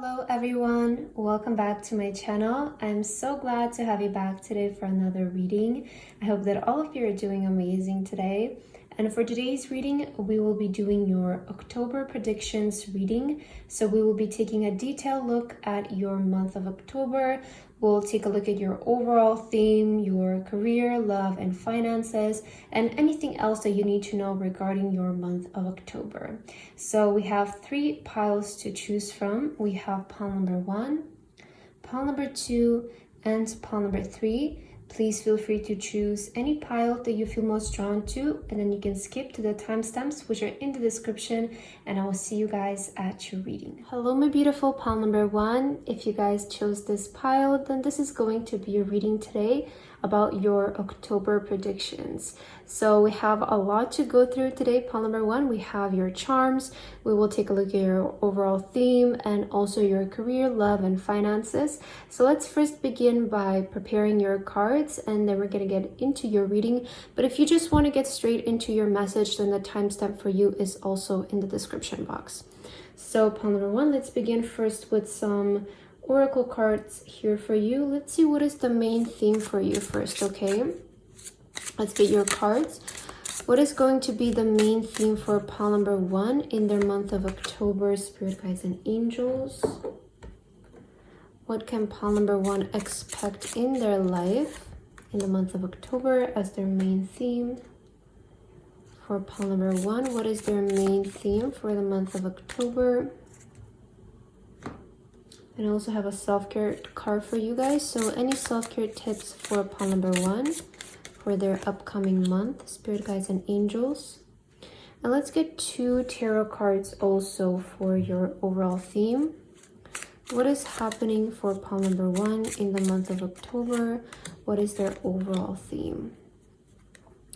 Hello everyone, welcome back to my channel. I'm so glad to have you back today for another reading. I hope that all of you are doing amazing today. And for today's reading, we will be doing your October predictions reading. So we will be taking a detailed look at your month of October. We'll take a look at your overall theme, your career, love, and finances, and anything else that you need to know regarding your month of October. So we have 3 piles to choose from. We have pile number 1, pile number 2, and pile number 3. Please feel free to choose any pile that you feel most drawn to, and then you can skip to the timestamps which are in the description, and I will see you guys at your reading. Hello my beautiful pile number 1. If you guys chose this pile, then this is going to be your reading today about your October predictions. So we have a lot to go through today. Pile number 1, we have your charms. We will take a look at your overall theme and also your career, love, and finances. So let's first begin by preparing your cards, and then we're going to get into your reading. But if you just want to get straight into your message, then the timestamp for you is also in the description box. So pile number 1, let's begin first with some oracle cards here for you. Let's see what is the main theme for you first, okay? Let's get your cards. What is going to be the main theme for pile number 1 in their month of October, spirit guides and angels? What can pile number 1 expect in their life in the month of October as their main theme? For pile number 1, what is their main theme for the month of October? And I also have a self-care card for you guys. So any self-care tips for pile number 1 for their upcoming month, spirit guides and angels. And let's get 2 tarot cards also for your overall theme. What is happening for pile number 1 in the month of October? What is their overall theme?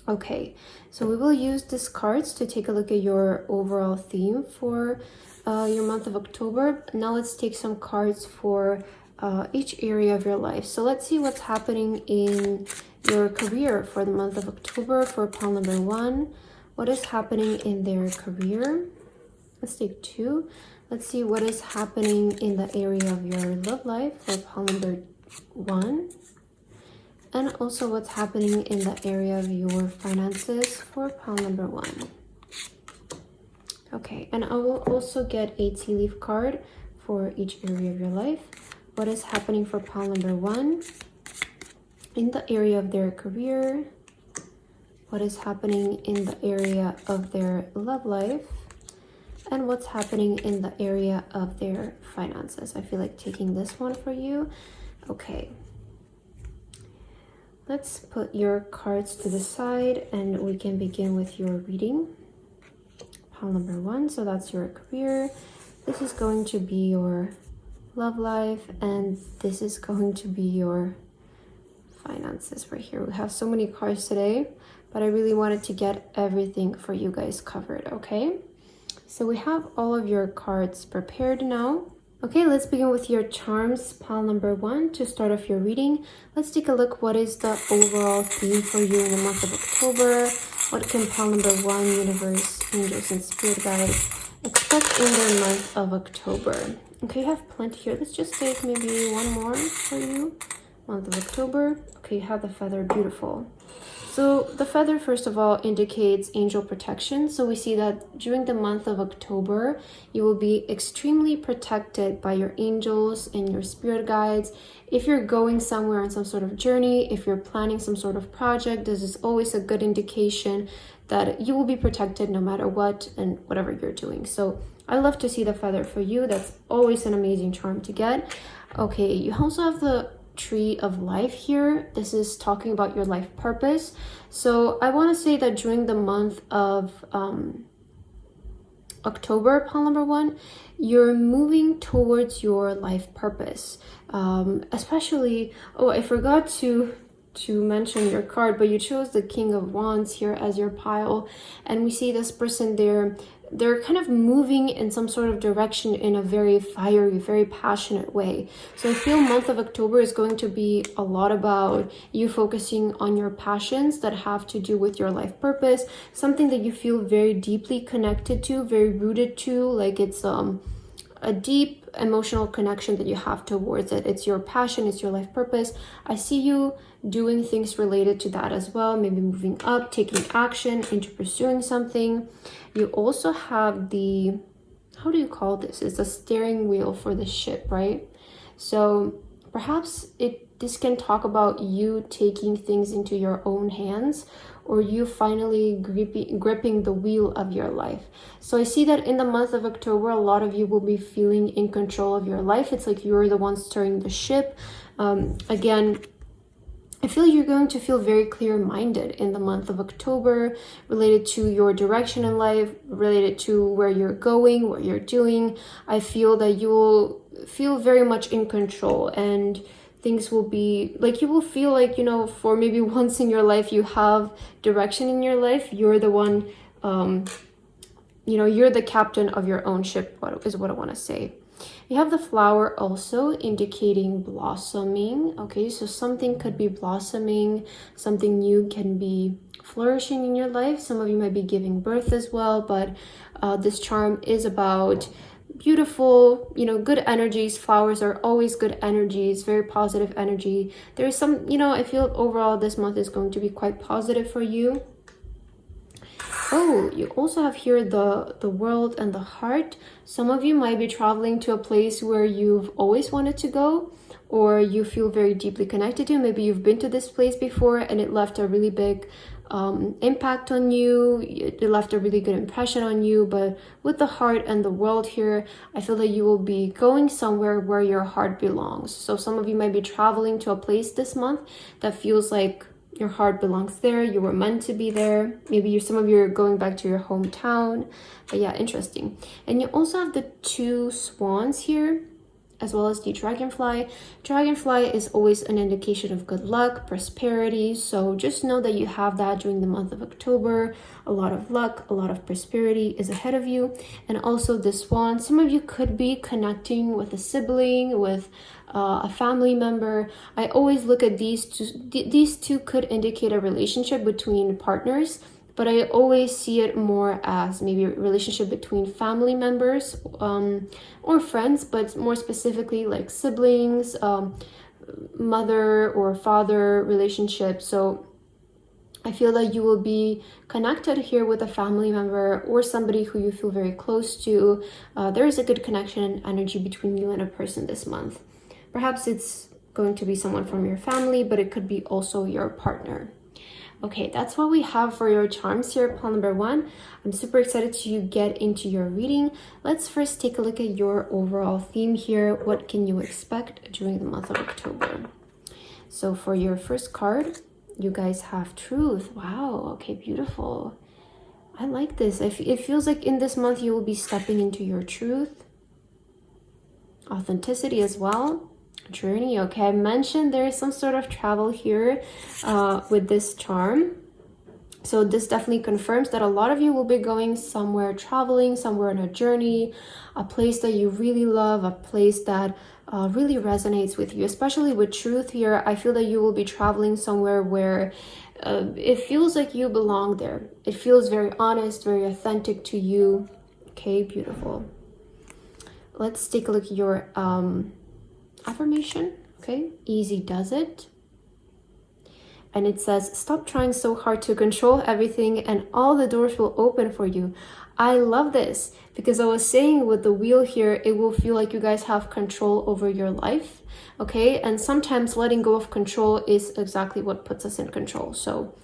Okay, so we will use these cards to take a look at your overall theme for your month of October. Now let's take some cards for each area of your life. So let's see what's happening in your career for the month of October for pile number 1. What is happening in their career? Let's take 2. Let's see what is happening in the area of your love life for pile number 1. And also what's happening in the area of your finances for pile number 1. Okay, and I will also get a tea leaf card for each area of your life. What is happening for pile number 1 in the area of their career? What is happening in the area of their love life? And what's happening in the area of their finances? I feel like taking this one for you. Okay. Let's put your cards to the side and we can begin with your reading. Pile number 1, so that's your career. This is going to be your love life, and this is going to be your finances right here. We have so many cards today, but I really wanted to get everything for you guys covered, okay? So we have all of your cards prepared now. Okay, let's begin with your charms, pile number 1. To start off your reading, let's take a look what is the overall theme for you in the month of October. What can pile number 1, universe, angels, and spirit guides expect in their month of October? Okay, you have plenty here. Let's just take maybe one more for you. Month of October. Okay, you have the feather, beautiful. So the feather, first of all, indicates angel protection. So we see that during the month of October, you will be extremely protected by your angels and your spirit guides. If you're going somewhere on some sort of journey, if you're planning some sort of project, this is always a good indication that you will be protected no matter what and whatever you're doing. So I love to see the feather for you. That's always an amazing charm to get. Okay, you also have the tree of life here. This is talking about your life purpose. So I want to say that during the month of October, pile number 1, you're moving towards your life purpose. Especially, oh, I forgot to mention your card, but you chose the King of Wands here as your pile, and we see this person there. They're kind of moving in some sort of direction in a very fiery, very passionate way. So I feel month of October is going to be a lot about you focusing on your passions that have to do with your life purpose, something that you feel very deeply connected to, very rooted to, like it's a deep emotional connection that you have towards it. It's your passion, it's your life purpose. I see you doing things related to that as well, maybe moving up, taking action into pursuing something. You also have the, how do you call this? It's a steering wheel for the ship, right? So perhaps this can talk about you taking things into your own hands, or you finally gripping the wheel of your life. So I see that in the month of October, a lot of you will be feeling in control of your life. It's like you're the one steering the ship. Again, I feel you're going to feel very clear-minded in the month of October, related to your direction in life, related to where you're going, what you're doing. I feel that you will feel very much in control, and things will be like, you will feel like, you know, for maybe once in your life you have direction in your life. You're the one, you know, you're the captain of your own ship, is what I want to say. You have the flower also indicating blossoming. Okay, so something could be blossoming, something new can be flourishing in your life. Some of you might be giving birth as well, but this charm is about beautiful, you know, good energies. Flowers are always good energies, very positive energy. There's some, you know, I feel overall this month is going to be quite positive for you. Oh, you also have here the world and the heart. Some of you might be traveling to a place where you've always wanted to go, or you feel very deeply connected to. Maybe you've been to this place before and it left a really big impact on you. It left a really good impression on you. But with the heart and the world here, I feel that you will be going somewhere where your heart belongs. So some of you might be traveling to a place this month that feels like your heart belongs there. You were meant to be there. Maybe some of you are going back to your hometown. But yeah, interesting. And you also have the 2 swans here, as well as the dragonfly. Dragonfly is always an indication of good luck, prosperity. So just know that you have that during the month of October. A lot of luck, a lot of prosperity is ahead of you. And also the swan, some of you could be connecting with a sibling, with a family member. I always look at these two. These two could indicate a relationship between partners, but I always see it more as maybe a relationship between family members or friends, but more specifically like siblings, mother or father relationship. So I feel that you will be connected here with a family member or somebody who you feel very close to. There is a good connection and energy between you and a person this month. Perhaps it's going to be someone from your family, but it could be also your partner. Okay, that's what we have for your charms here, pile number 1. I'm super excited to get into your reading. Let's first take a look at your overall theme here. What can you expect during the month of October? So for your first card, you guys have truth. Wow, okay, beautiful. I like this. It feels like in this month you will be stepping into your truth. Authenticity as well. Journey. Okay, I mentioned there is some sort of travel here with this charm. So this definitely confirms that a lot of you will be going somewhere, traveling somewhere on a journey, a place that you really love, a place that really resonates with you, especially with truth here. I feel that you will be traveling somewhere where it feels like you belong there. It feels very honest, very authentic to you. Okay, beautiful. Let's take a look at your affirmation. Okay, easy does it. And it says, stop trying so hard to control everything and all the doors will open for you. I love this because I was saying with the wheel here, it will feel like you guys have control over your life. Okay, and sometimes letting go of control is exactly what puts us in control. So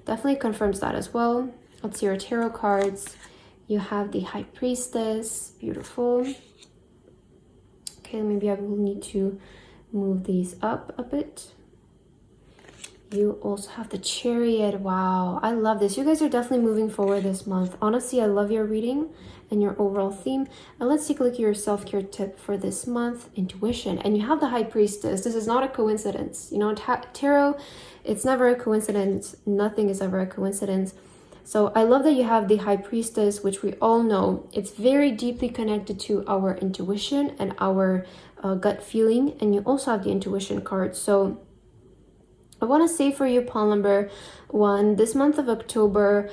definitely confirms that as well. Let's see your tarot cards. You have the High Priestess. Beautiful. Okay, maybe I will need to move these up a bit. You also have the Chariot. Wow, I love this. You guys are definitely moving forward this month. Honestly, I love your reading and your overall theme. And let's take a look at your self-care tip for this month, intuition. And you have the High Priestess. This is not a coincidence. You know, tarot, it's never a coincidence. Nothing is ever a coincidence. So I love that you have the High Priestess, which we all know it's very deeply connected to our intuition and our gut feeling. And you also have the intuition card. So I want to say for you, pile number 1, this month of October,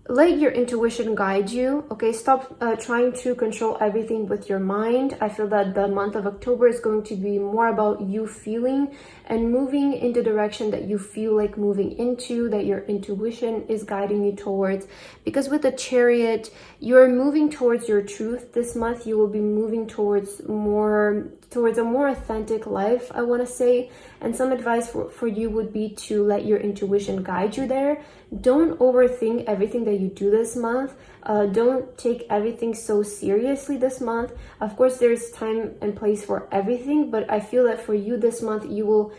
let your intuition guide you, okay? Stop trying to control everything with your mind. I feel that the month of October is going to be more about you feeling and moving in the direction that you feel like moving into, that your intuition is guiding you towards. Because with the Chariot, you're moving towards your truth this month. You will be moving towards a more authentic life, I want to say. And some advice for you would be to let your intuition guide you there. Don't overthink everything that you do this month. Don't take everything so seriously this month. Of course, there's time and place for everything, but I feel that for you this month, you will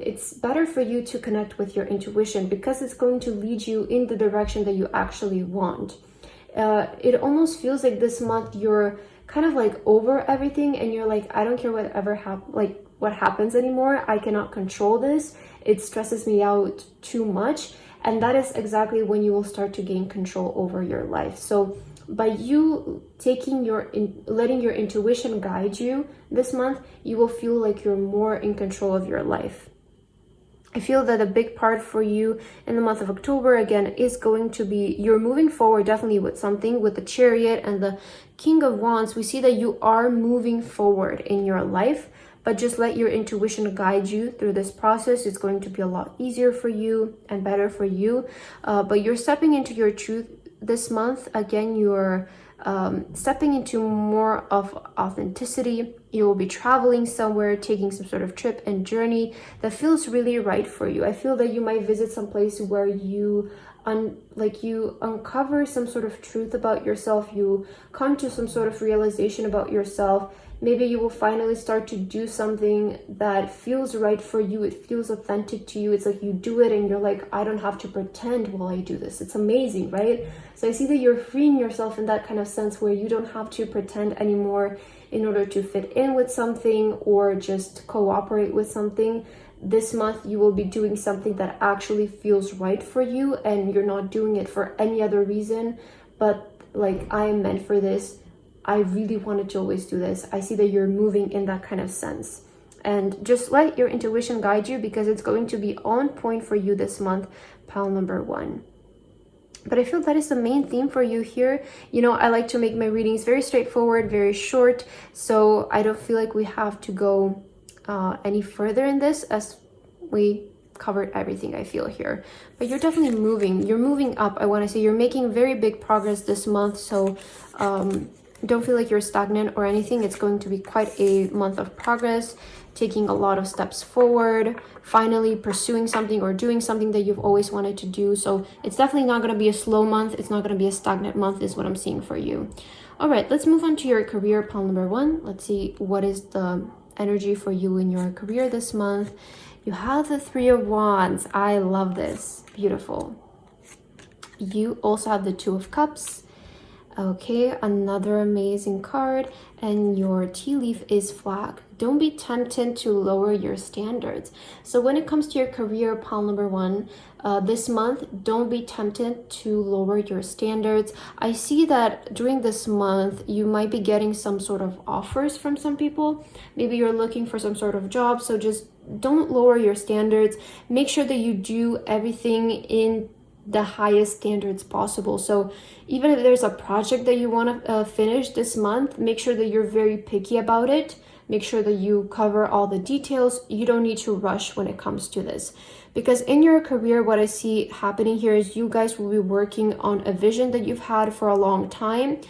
it's better for you to connect with your intuition, because it's going to lead you in the direction that you actually want. It almost feels like this month you're kind of like over everything, and you're like, I don't care what happens anymore. I cannot control this. It stresses me out too much. And that is exactly when you will start to gain control over your life. So by you letting your intuition guide you this month, you will feel like you're more in control of your life. I feel that a big part for you in the month of October, again, is going to be you're moving forward definitely with something. With the Chariot and the King of Wands, we see that you are moving forward in your life, but just let your intuition guide you through this process. It's going to be a lot easier for you and better for you. But you're stepping into your truth this month. Again, you're stepping into more of authenticity. You will be traveling somewhere, taking some sort of trip and journey that feels really right for you. I feel that you might visit some place where you uncover some sort of truth about yourself. You come to some sort of realization about yourself. Maybe you will finally start to do something that feels right for you. It feels authentic to you. It's like you do it and you're like, I don't have to pretend while I do this. It's amazing, right? So I see that you're freeing yourself in that kind of sense, where you don't have to pretend anymore in order to fit in with something or just cooperate with something. This month you will be doing something that actually feels right for you, and you're not doing it for any other reason but like, I am meant for this. I really wanted to always do this. I see that you're moving in that kind of sense. And just let your intuition guide you, because it's going to be on point for you this month, pile number 1. But I feel that is the main theme for you here. You know, I like to make my readings very straightforward, very short, so I don't feel like we have to go any further in this, as we covered everything, I feel here. But you're definitely moving. You're moving up, I want to say. You're making very big progress this month, so don't feel like you're stagnant or anything. It's going to be quite a month of progress, taking a lot of steps forward, finally pursuing something or doing something that you've always wanted to do. So it's definitely not going to be a slow month. It's not going to be a stagnant month, is what I'm seeing for you. All right, let's move on to your career, pile number 1. Let's see what is the energy for you in your career this month. You have the 3 of Wands. I love this. Beautiful. You also have the 2 of Cups. Okay, another amazing card, and your tea leaf is flag. Don't be tempted to lower your standards. So when it comes to your career, pile number 1, this month, don't be tempted to lower your standards. I see that during this month, you might be getting some sort of offers from some people. Maybe you're looking for some sort of job, so just don't lower your standards. Make sure that you do everything in the highest standards possible. So even if there's a project that you want to finish this month, make sure that you're very picky about it. Make sure that you cover all the details. You don't need to rush when it comes to this, because in your career, what I see happening here is you guys will be working on a vision that you've had for a long time.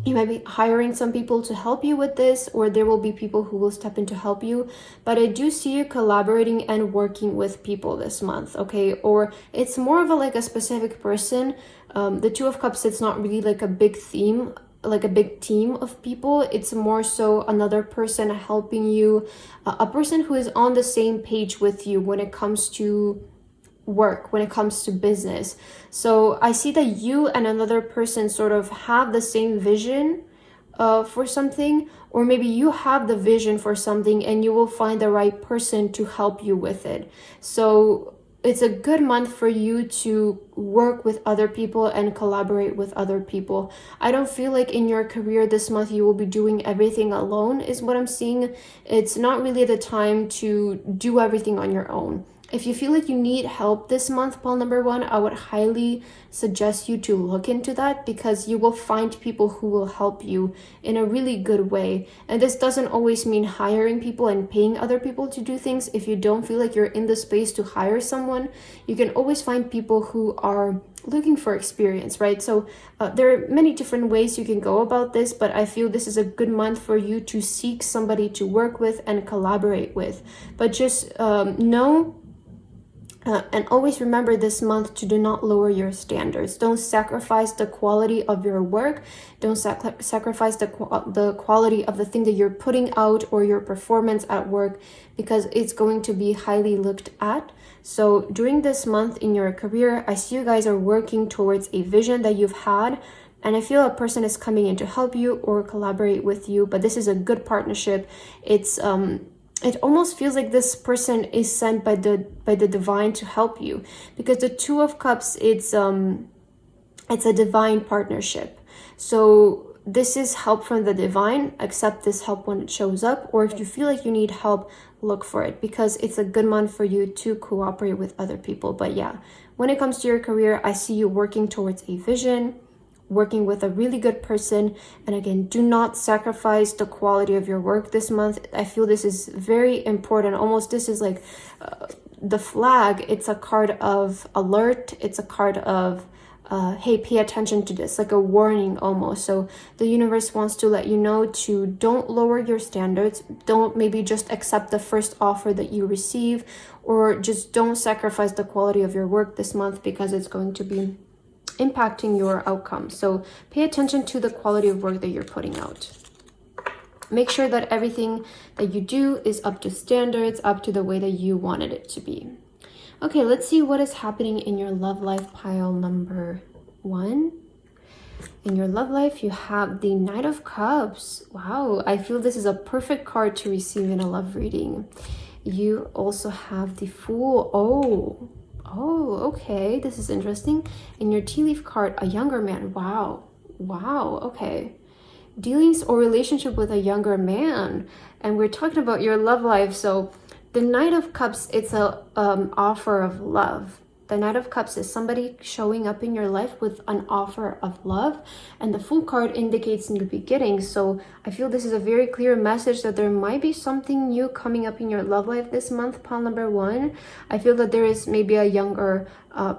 You might be hiring some people to help you with this, or there will be people who will step in to help you. But I do see you collaborating and working with people this month, okay? Or it's more of a specific person. The 2 of Cups, it's not really like a big theme, like a big team of people. It's more so another person helping you, a person who is on the same page with you when it comes to work, when it comes to business. So I see that you and another person sort of have the same vision for something, or maybe you have the vision for something and you will find the right person to help you with it. So it's a good month for you to work with other people and collaborate with other people. I don't feel like in your career this month you will be doing everything alone, is what I'm seeing. It's not really the time to do everything on your own. If you feel like you need help this month, pile number one, I would highly suggest you to look into that, because you will find people who will help you in a really good way. And this doesn't always mean hiring people and paying other people to do things. If you don't feel like you're in the space to hire someone, you can always find people who are looking for experience, right? So there are many different ways you can go about this, but I feel this is a good month for you to seek somebody to work with and collaborate with. But just know and always remember this month to do not lower your standards. Don't sacrifice the quality of your work. Don't sacrifice the quality of the thing that you're putting out or your performance at work, because it's going to be highly looked at. So during this month in your career, I see you guys are working towards a vision that you've had. And I feel a person is coming in to help you or collaborate with you, but this is a good partnership. It almost feels like this person is sent by the divine to help you, because the Two of Cups, it's a divine partnership. So this is help from the divine. Accept this help when it shows up, or if you feel like you need help, look for it, because it's a good month for you to cooperate with other people. But yeah, when it comes to your career, I see you working towards a vision, working with a really good person. And again, do not sacrifice the quality of your work this month. I feel this is very important. Almost this is like the flag. It's a card of alert. It's a card of hey, pay attention to this, like a warning almost. So the universe wants to let you know to don't lower your standards. Don't maybe just accept the first offer that you receive, or just don't sacrifice the quality of your work this month, because it's going to be impacting your outcome. So pay attention to the quality of work that you're putting out. Make sure that everything that you do is up to standards, up to the way that you wanted it to be. Okay, let's see what is happening in your love life, pile number one. In your love life, you have the Knight of Cups. Wow, I feel this is a perfect card to receive in a love reading. You also have the Fool. Oh, okay, this is interesting. In your tea leaf card, a younger man. Wow, okay. Dealings or relationship with a younger man. And we're talking about your love life. So the Knight of Cups, it's a offer of love. The Knight of Cups is somebody showing up in your life with an offer of love. And the Fool card indicates new beginnings. So I feel this is a very clear message that there might be something new coming up in your love life this month, pile number one. I feel that there is maybe a younger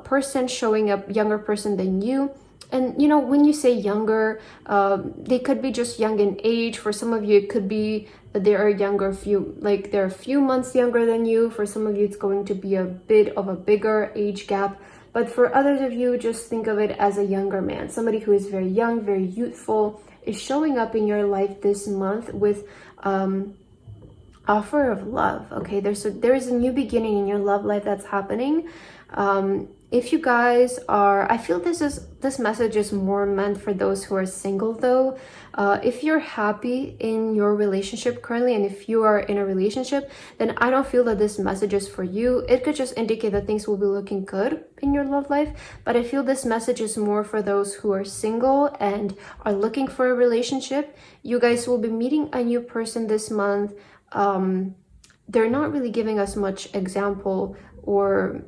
person showing up, younger person than you. And you know, when you say younger, they could be just young in age. For some of you, it could be that they are younger, they're a few months younger than you. For some of you, it's going to be a bit of a bigger age gap. But for others of you, just think of it as a younger man. Somebody who is very young, very youthful, is showing up in your life this month with offer of love. Okay, there is a new beginning in your love life that's happening. If you guys are, I feel this message is more meant for those who are single though. If you're happy in your relationship currently, and if you are in a relationship, then I don't feel that this message is for you. It could just indicate that things will be looking good in your love life, but I feel this message is more for those who are single and are looking for a relationship. You guys will be meeting a new person this month. They're not really giving us much example, or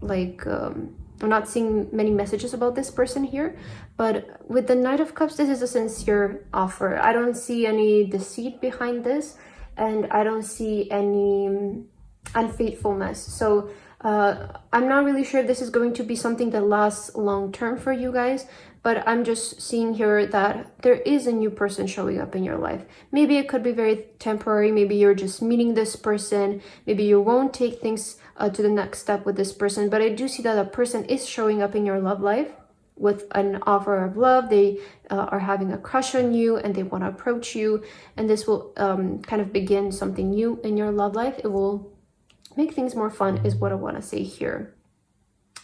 like I'm not seeing many messages about this person here, but with the Knight of Cups, this is a sincere offer. I don't see any deceit behind this, and I don't see any unfaithfulness. So I'm not really sure if this is going to be something that lasts long term for you guys, but I'm just seeing here that there is a new person showing up in your life. Maybe it could be very temporary. Maybe you're just meeting this person. Maybe you won't take things to the next step with this person, but I do see that a person is showing up in your love life with an offer of love. They are having a crush on you and they want to approach you, and this will kind of begin something new in your love life. It will make things more fun is what I want to say here.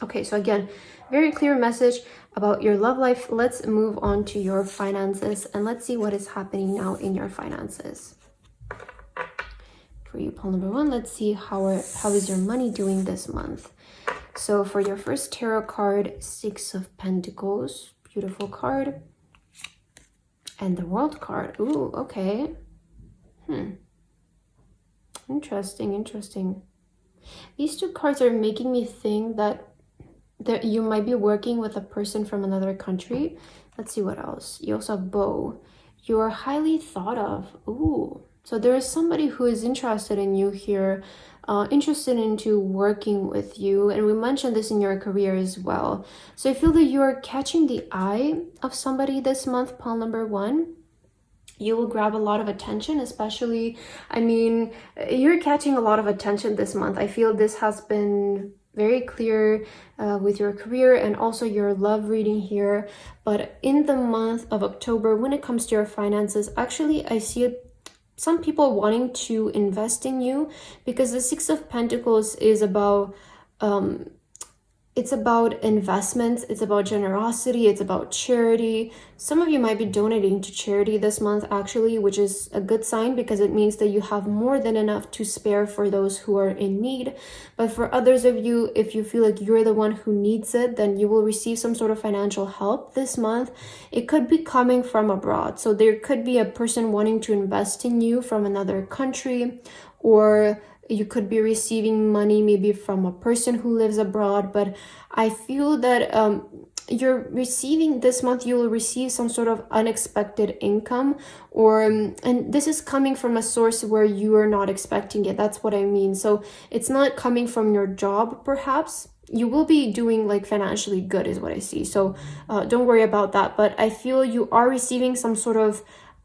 Okay, so again, very clear message about your love life. Let's move on to your finances, and let's see what is happening now in your finances. For you, pile number one, let's see how is your money doing this month. So for your first tarot card, Six of Pentacles, beautiful card. And the World card. Ooh, okay. Interesting. These two cards are making me think that you might be working with a person from another country. Let's see what else. You also have bow. You are highly thought of. Ooh. So there is somebody who is interested in you here, interested into working with you. And we mentioned this in your career as well. So I feel that you are catching the eye of somebody this month, pile number 1. You will grab a lot of attention, especially, I mean, you're catching a lot of attention this month. I feel this has been very clear with your career and also your love reading here. But in the month of October, when it comes to your finances, actually, I see it, some people wanting to invest in you, because the Six of Pentacles is about it's about investments, it's about generosity, it's about charity. Some of you might be donating to charity this month actually, which is a good sign because it means that you have more than enough to spare for those who are in need. But for others of you, if you feel like you're the one who needs it, then you will receive some sort of financial help this month. It could be coming from abroad. So there could be a person wanting to invest in you from another country, or you could be receiving money maybe from a person who lives abroad. But I feel that you're receiving this month, you will receive some sort of unexpected income, or and this is coming from a source where you are not expecting it. That's what I mean. So it's not coming from your job, perhaps. You will be doing like financially good is what I see. So don't worry about that. But I feel you are receiving some sort of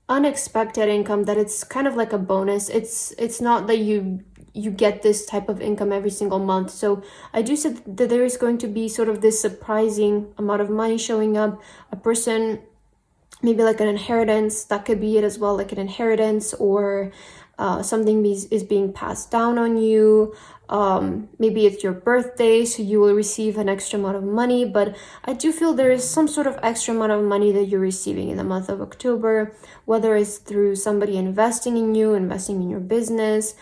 unexpected income, that it's kind of like a bonus. It's not that you get this type of income every single month. So I do see that there is going to be sort of this surprising amount of money showing up. A person, maybe like an inheritance, that could be it as well, like an inheritance, or something is being passed down on you. Maybe it's your birthday, so you will receive an extra amount of money. But I do feel there is some sort of extra amount of money that you're receiving in the month of October, whether it's through somebody investing in you, investing in your business,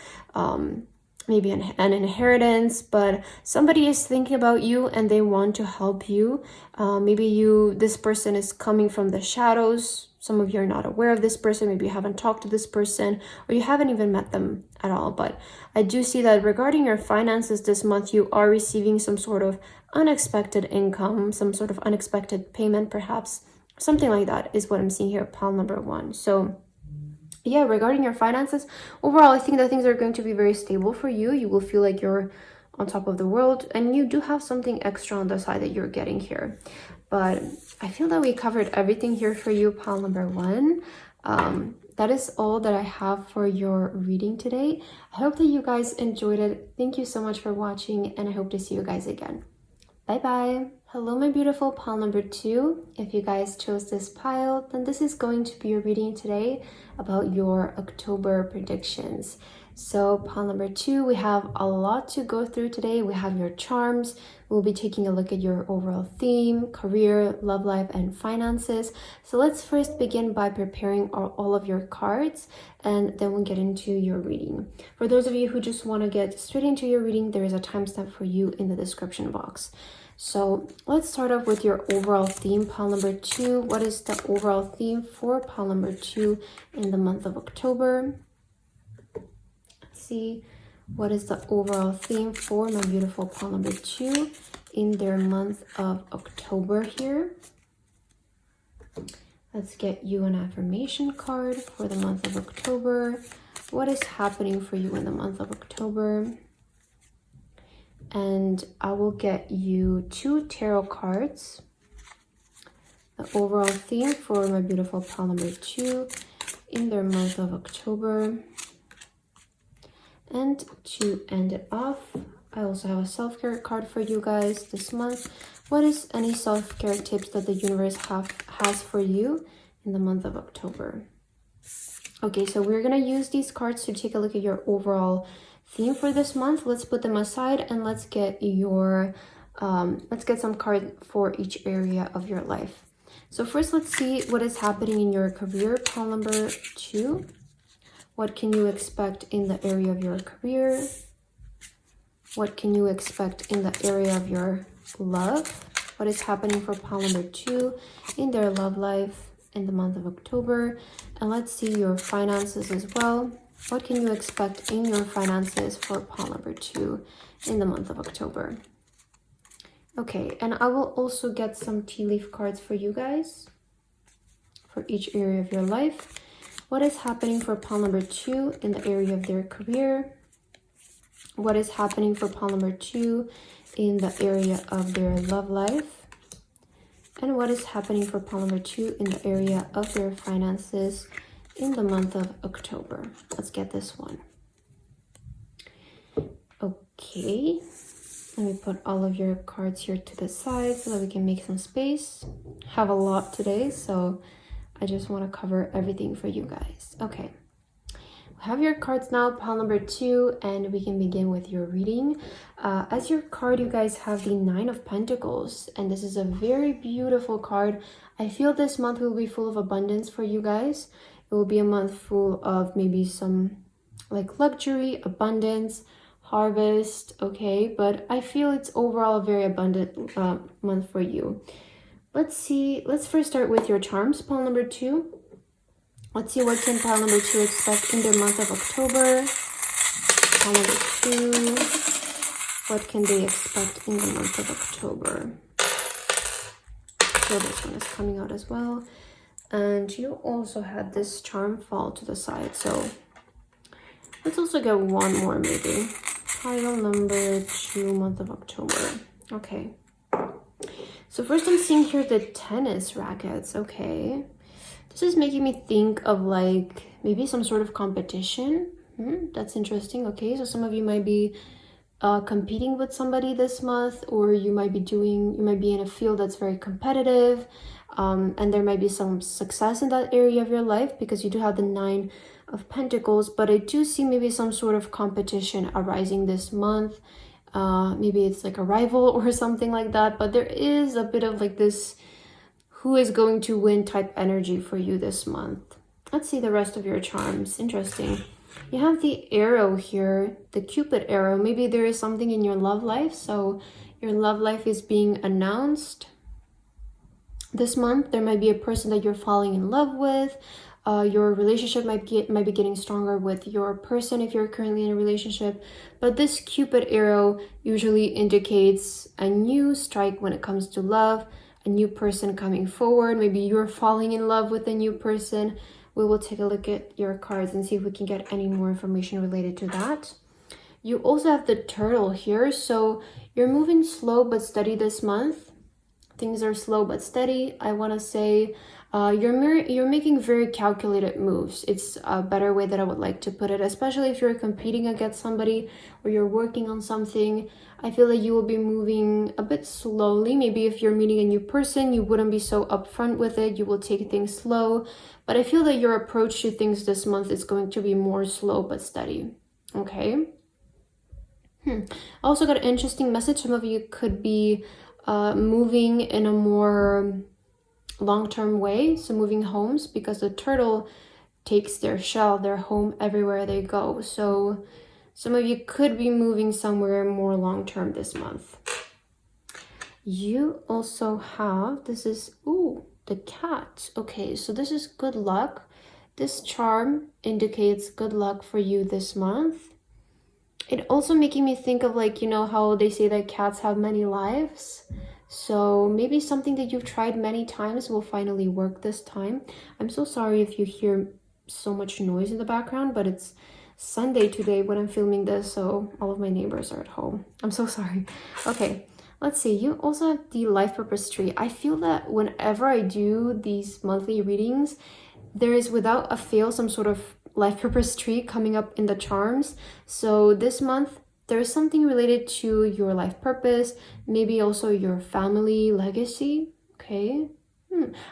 maybe an inheritance, but somebody is thinking about you and they want to help you. Maybe this person is coming from the shadows. Some of you are not aware of this person. Maybe you haven't talked to this person, or you haven't even met them at all. But I do see that regarding your finances this month, you are receiving some sort of unexpected income, some sort of unexpected payment, perhaps. Something like that is what I'm seeing here, pile number 1. So yeah, regarding your finances, overall, I think that things are going to be very stable for you. You will feel like you're on top of the world, and you do have something extra on the side that you're getting here. But I feel that we covered everything here for you, pile number 1. That is all that I have for your reading today. I hope that you guys enjoyed it. Thank you so much for watching, and I hope to see you guys again. Bye bye. Hello, my beautiful pile number 2. If you guys chose this pile, then this is going to be your reading today about your October predictions. So pile number 2, we have a lot to go through today. We have your charms. We'll be taking a look at your overall theme, career, love life, and finances. So let's first begin by preparing all of your cards, and then we'll get into your reading. For those of you who just want to get straight into your reading, there is a timestamp for you in the description box. So let's start off with your overall theme, pile number 2. What is the overall theme for pile number 2 in the month of October? Let's see. What is the overall theme for my beautiful pile number 2 in their month of October here? Let's get you an affirmation card for the month of October. What is happening for you in the month of October? And I will get you 2 tarot cards. The overall theme for my beautiful pile number 2 in their month of October. And to end it off, I also have a self-care card for you guys this month. What is any self-care tips that the universe has for you in the month of October? Okay, so we're gonna use these cards to take a look at your overall theme for this month. Let's put them aside and let's get some cards for each area of your life. So first, let's see what is happening in your career, pile number 2. What can you expect in the area of your career? What can you expect in the area of your love? What is happening for pile number 2 in their love life in the month of October? And let's see your finances as well. What can you expect in your finances for pile number 2 in the month of October? Okay, and I will also get some tea leaf cards for you guys for each area of your life. What is happening for pile number 2 in the area of their career? What is happening for pile number 2 in the area of their love life? And what is happening for pile number 2 in the area of their finances in the month of October? Let's get this one. Okay, let me put all of your cards here to the side so that we can make some space. Have a lot today, so I just want to cover everything for you guys. Okay, we have your cards now, pile number 2, and we can begin with your reading. As your card, you guys have the 9 of Pentacles, and this is a very beautiful card. I feel this month will be full of abundance for you guys. It will be a month full of maybe some like luxury, abundance, harvest, okay? But I feel it's overall a very abundant month for you. Let's see. Let's first start with your charms, pile number 2. Let's see what can pile number 2 expect in the month of October. Pile number 2. What can they expect in the month of October? So this one is coming out as well. And you also had this charm fall to the side. So let's also get one more maybe. Pile number 2, month of October. Okay. So first I'm seeing here the tennis rackets. Okay. This is making me think of like maybe some sort of competition. That's interesting. Okay. So some of you might be competing with somebody this month, or you might be in a field that's very competitive. And there might be some success in that area of your life because you do have the 9 of Pentacles, but I do see maybe some sort of competition arising this month. Maybe it's like a rival or something like that, but there is a bit of like this who is going to win type energy for you this month. Let's see the rest of your charms. Interesting. You have the arrow here, the Cupid arrow. Maybe there is something in your love life. So your love life is being announced this month. There might be a person that you're falling in love with. Your relationship might be getting stronger with your person if you're currently in a relationship. But this Cupid arrow usually indicates a new strike when it comes to love, a new person coming forward. Maybe you're falling in love with a new person. We will take a look at your cards and see if we can get any more information related to that. You also have the turtle here. So you're moving slow but steady this month. Things are slow but steady. I want to say you're making very calculated moves. It's a better way that I would like to put it, especially if you're competing against somebody or you're working on something. I feel that you will be moving a bit slowly. Maybe if you're meeting a new person, you wouldn't be so upfront with it. You will take things slow. But I feel that your approach to things this month is going to be more slow but steady. Okay. I also got an interesting message. Some of you could be moving in a more long-term way, so moving homes, because the turtle takes their shell, their home, everywhere they go. So some of you could be moving somewhere more long-term this month. You also have, this is, the cat. Okay, so this is good luck. This charm indicates good luck for you this month. It also making me think of like, you know, how they say that cats have many lives. So maybe something that you've tried many times will finally work this time. I'm so sorry if you hear so much noise in the background, but it's Sunday today when I'm filming this, so all of my neighbors are at home. I'm so sorry. Okay, let's see. You also have the life purpose tree. I feel that whenever I do these monthly readings, there is without a fail some sort of life purpose tree coming up in the charms. So this month, there is something related to your life purpose, maybe also your family legacy. Okay.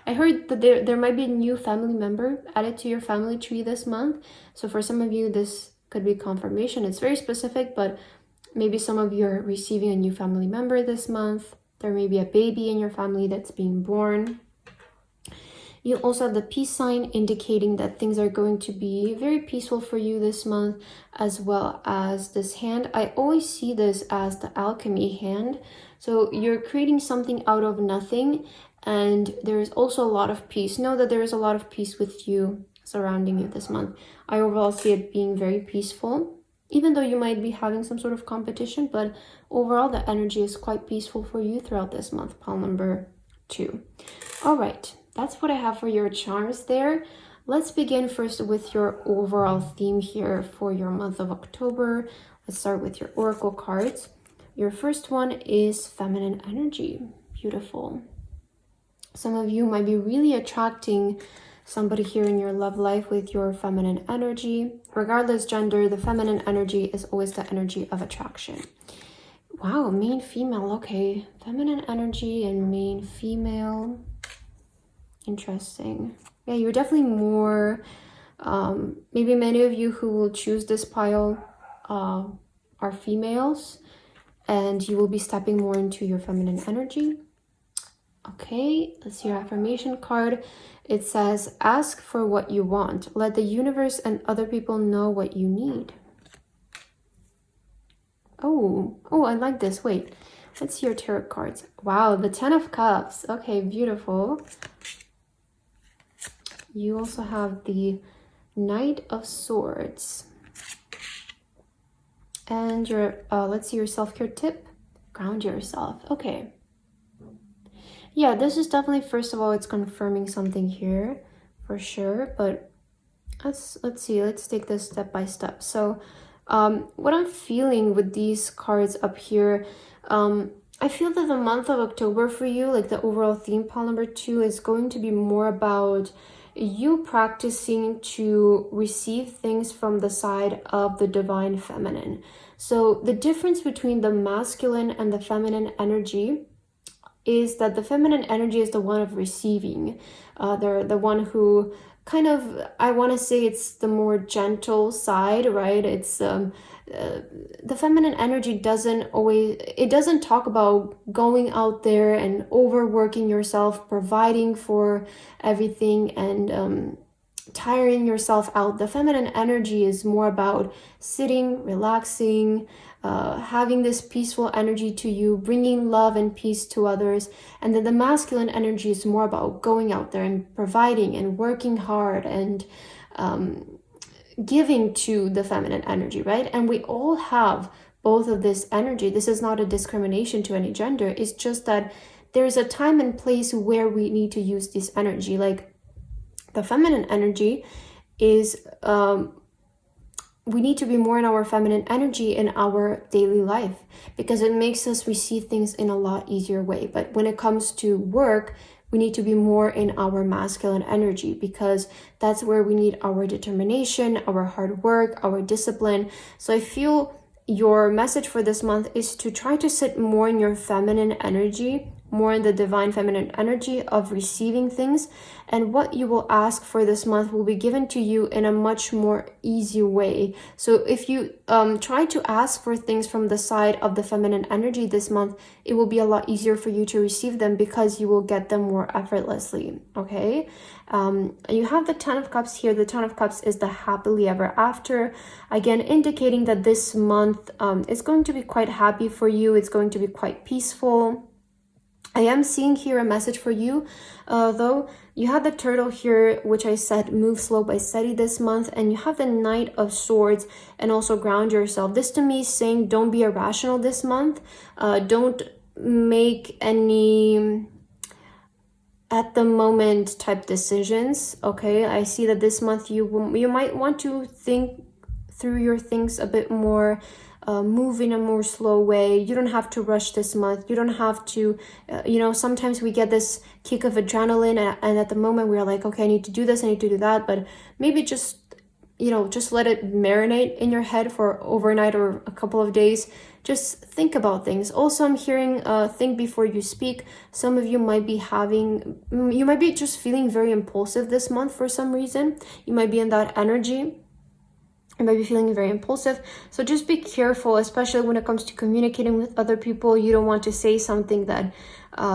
I heard that there might be a new family member added to your family tree this month. So for some of you, this could be confirmation. It's very specific, but maybe some of you are receiving a new family member this month. There may be a baby in your family that's being born. You also have the peace sign indicating that things are going to be very peaceful for you this month, as well as this hand. I always see this as the alchemy hand. So you're creating something out of nothing, and there is also a lot of peace. Know that there is a lot of peace with you surrounding you this month. I overall see it being very peaceful, even though you might be having some sort of competition, but overall the energy is quite peaceful for you throughout this month, pile number 2. All right, that's what I have for your charms there. Let's begin first with your overall theme here for your month of October. Let's start with your oracle cards. Your first one is feminine energy. Beautiful. Some of you might be really attracting somebody here in your love life with your feminine energy. Regardless gender, the feminine energy is always the energy of attraction. Wow, main female. Okay, feminine energy and main female. Interesting. Yeah, you're definitely more, maybe many of you who will choose this pile are females, and you will be stepping more into your feminine energy. Okay, let's see your affirmation card. It says, ask for what you want. Let the universe and other people know what you need. Oh, I like this. Wait, let's see your tarot cards. Wow, the 10 of Cups. Okay, beautiful. You also have the Knight of Swords. And your, let's see your self-care tip. Ground yourself. Okay. Yeah, this is definitely, first of all, it's confirming something here for sure. But let's see. Let's take this step by step. So what I'm feeling with these cards up here, I feel that the month of October for you, like the overall theme, pile number 2, is going to be more about you practicing to receive things from the side of the divine feminine. So the difference between the masculine and the feminine energy is that the feminine energy is the one of receiving. They're the one who kind of, I want to say it's the more gentle side, right? It's the feminine energy doesn't talk about going out there and overworking yourself, providing for everything, and tiring yourself out. The feminine energy is more about sitting, relaxing, having this peaceful energy to you, bringing love and peace to others. And then the masculine energy is more about going out there and providing and working hard and giving to the feminine energy, right? And we all have both of this energy. This is not a discrimination to any gender. It's just that there's a time and place where we need to use this energy. Like the feminine energy is we need to be more in our feminine energy in our daily life because it makes us receive things in a lot easier way. But when it comes to work, we need to be more in our masculine energy because that's where we need our determination, our hard work, our discipline. So I feel your message for this month is to try to sit more in your feminine energy, more in the divine feminine energy of receiving things. And what you will ask for this month will be given to you in a much more easy way. So if you try to ask for things from the side of the feminine energy this month, it will be a lot easier for you to receive them because you will get them more effortlessly, okay? You have the 10 of Cups here. The 10 of Cups is the happily ever after. Again, indicating that this month is going to be quite happy for you. It's going to be quite peaceful. I am seeing here a message for you, though. You have the turtle here, which I said move slow but steady this month, and you have the Knight of Swords and also ground yourself. This to me is saying don't be irrational this month. Don't make any at the moment type decisions, okay? I see that this month you might want to think through your things a bit more, move in a more slow way. You don't have to rush this month. You don't have to, sometimes we get this kick of adrenaline and at the moment we're like, okay, I need to do this, I need to do that, but maybe just let it marinate in your head for overnight or a couple of days. Just think about things. Also, I'm hearing think before you speak. Some of you might be just feeling very impulsive this month for some reason. You might be in that energy. You might be feeling very impulsive. So just be careful, especially when it comes to communicating with other people. You don't want to say something that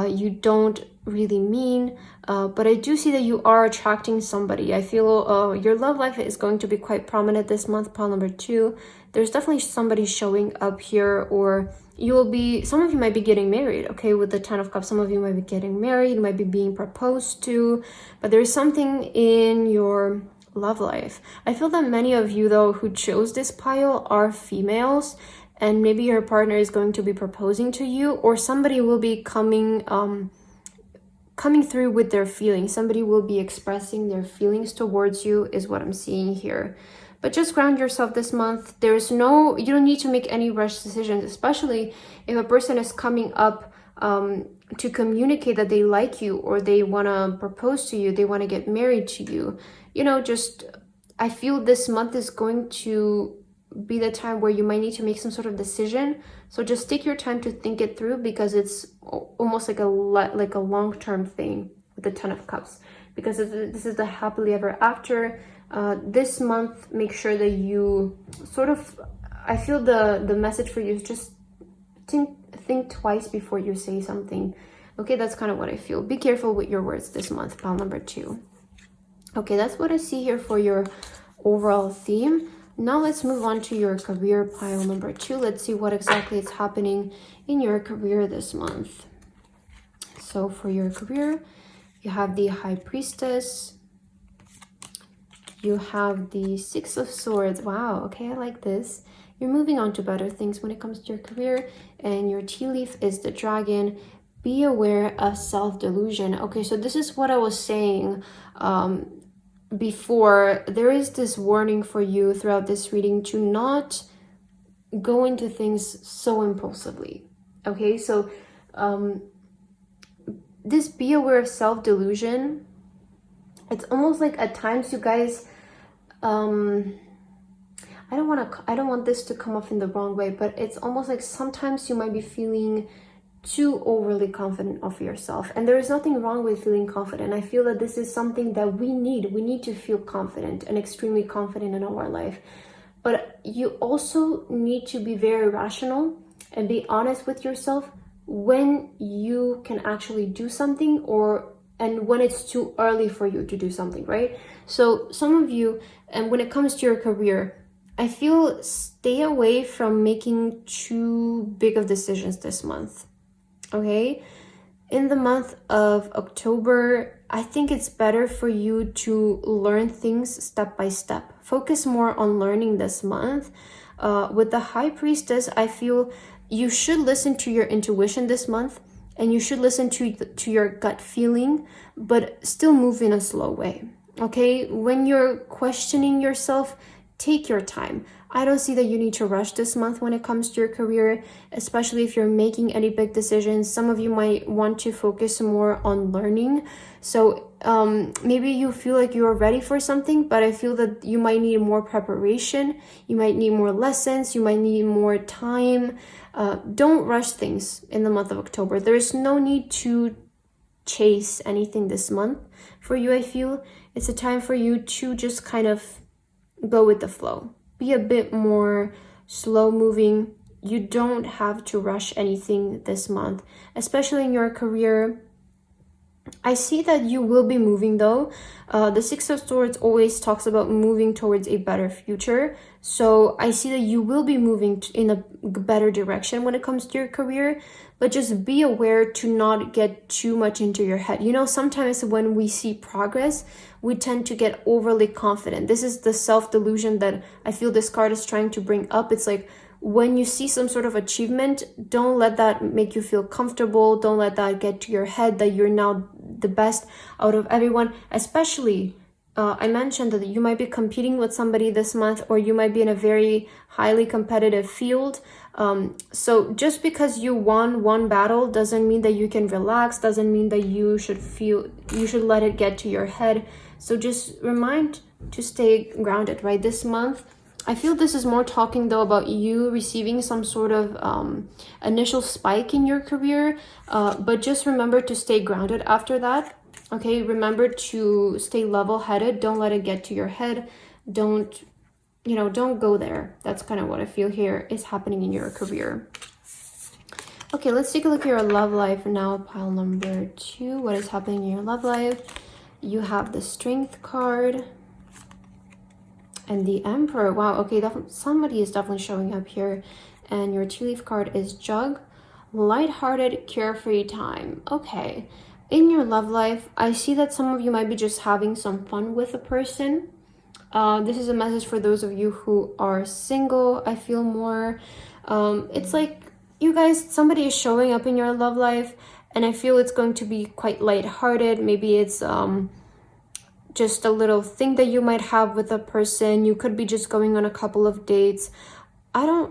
you don't really mean. But I do see that you are attracting somebody. I feel your love life is going to be quite prominent this month, pile number 2. There's definitely somebody showing up here, or some of you might be getting married, okay, with the 10 of Cups. Some of you might be getting married, might be being proposed to, but there's something in your love life. I feel that many of you, though, who chose this pile are females, and maybe your partner is going to be proposing to you, or somebody will be coming through with their feelings. Somebody will be expressing their feelings towards you, is what I'm seeing here. But just ground yourself this month. You don't need to make any rush decisions, especially if a person is coming up to communicate that they like you, or they want to propose to you, they want to get married to you. I feel this month is going to be the time where you might need to make some sort of decision. So just take your time to think it through, because it's almost like a long-term thing with the Ten of Cups, because this is the happily ever after. This month, make sure that you I feel the message for you is just think twice before you say something. Okay, that's kind of what I feel. Be careful with your words this month, pile number 2. Okay, that's what I see here for your overall theme. Now let's move on to your career, pile number 2. Let's see what exactly is happening in your career this month. So for your career, you have the High Priestess. You have the Six of Swords. Wow, okay, I like this. You're moving on to better things when it comes to your career. And your tea leaf is the Dragon. Be aware of self-delusion. Okay, so this is what I was saying before. There is this warning for you throughout this reading to not go into things so impulsively. Okay, so this be aware of self-delusion, it's almost like at times you guys I don't want this to come off in the wrong way, but it's almost like sometimes you might be feeling too overly confident of yourself, and there is nothing wrong with feeling confident. I feel that this is something that we need to feel confident and extremely confident in our life, but you also need to be very rational and be honest with yourself when you can actually do something, and when it's too early for you to do something, right? So some of you, and when it comes to your career, I feel stay away from making too big of decisions this month. Okay, in the month of October, I think it's better for you to learn things step by step. Focus more on learning this month. With the High Priestess, I feel you should listen to your intuition this month, and you should listen to your gut feeling, but still move in a slow way. Okay, when you're questioning yourself, take your time. I don't see that you need to rush this month when it comes to your career, especially if you're making any big decisions. Some of you might want to focus more on learning. So maybe you feel like you're ready for something, but I feel that you might need more preparation. You might need more lessons. You might need more time. Don't rush things in the month of October. There's no need to chase anything this month for you. I feel it's a time for you to just kind of go with the flow. Be a bit more slow moving. You don't have to rush anything this month, especially in your career. I see that you will be moving though. The Six of Swords always talks about moving towards a better future. So I see that you will be moving in a better direction when it comes to your career, but just be aware to not get too much into your head. Sometimes when we see progress, we tend to get overly confident. This is the self-delusion that I feel this card is trying to bring up. It's like, when you see some sort of achievement, don't let that make you feel comfortable. Don't let that get to your head that you're now the best out of everyone. Especially, I mentioned that you might be competing with somebody this month, or you might be in a very highly competitive field. So just because you won one battle doesn't mean that you can relax, doesn't mean that you should let it get to your head. So just remind to stay grounded, right? This month, I feel this is more talking though about you receiving some sort of initial spike in your career, but just remember to stay grounded after that. Okay, remember to stay level-headed. Don't let it get to your head. Don't go there. That's kind of what I feel here is happening in your career. Okay, let's take a look at your love life now, pile number 2. What is happening in your love life? You have the Strength card and the Emperor. Wow, okay, somebody is definitely showing up here. And your tea leaf card is Jug. Lighthearted, carefree time. Okay, in your love life, I see that some of you might be just having some fun with a person. This is a message for those of you who are single. I feel more, it's like you guys, somebody is showing up in your love life, and I feel it's going to be quite lighthearted. Maybe it's just a little thing that you might have with a person. You could be just going on a couple of dates. I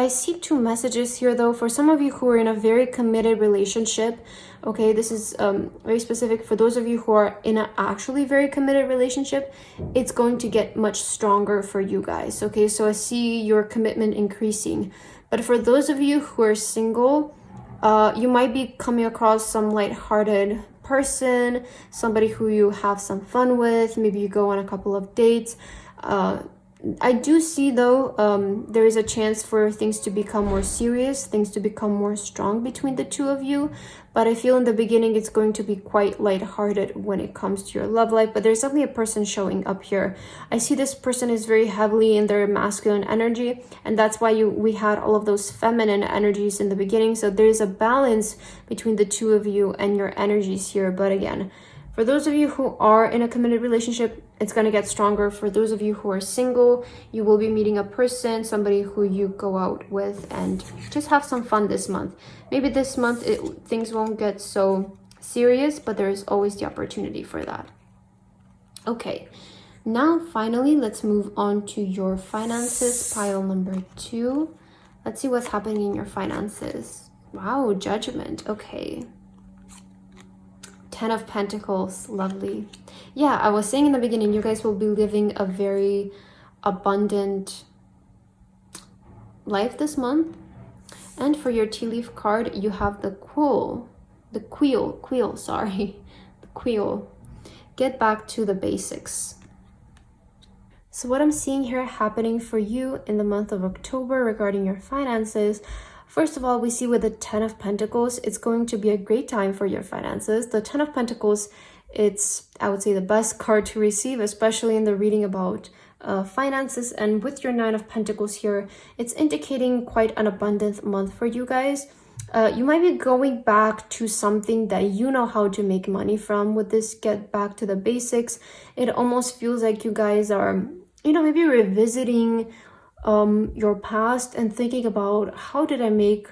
see two messages here though. For some of you who are in a very committed relationship, okay, this is very specific. For those of you who are in an actually very committed relationship, it's going to get much stronger for you guys, okay? So I see your commitment increasing. But for those of you who are single, you might be coming across some lighthearted person, somebody who you have some fun with. Maybe you go on a couple of dates. I do see though, there is a chance for things to become more serious, things to become more strong between the two of you. But I feel in the beginning it's going to be quite lighthearted when it comes to your love life. But there's definitely a person showing up here. I see this person is very heavily in their masculine energy, and that's why we had all of those feminine energies in the beginning. So there's a balance between the two of you and your energies here. But again, for those of you who are in a committed relationship, it's going to get stronger. For those of you who are single, you will be meeting a person, somebody who you go out with and just have some fun this month. Maybe this month things won't get so serious, but there is always the opportunity for that. Okay, now finally, let's move on to your finances, pile number 2. Let's see what's happening in your finances. Wow, Judgment. Okay. 10 of Pentacles, lovely. Yeah, I was saying in the beginning, you guys will be living a very abundant life this month. And for your tea leaf card, you have the Queel. Get back to the basics. So what I'm seeing here happening for you in the month of October regarding your finances, first of all, we see with the 10 of Pentacles, it's going to be a great time for your finances. The 10 of Pentacles, it's, I would say, the best card to receive, especially in the reading about finances. And with your 9 of Pentacles here, it's indicating quite an abundant month for you guys. You might be going back to something that you know how to make money from with this get back to the basics. It almost feels like you guys are, maybe revisiting your past and thinking about how did I make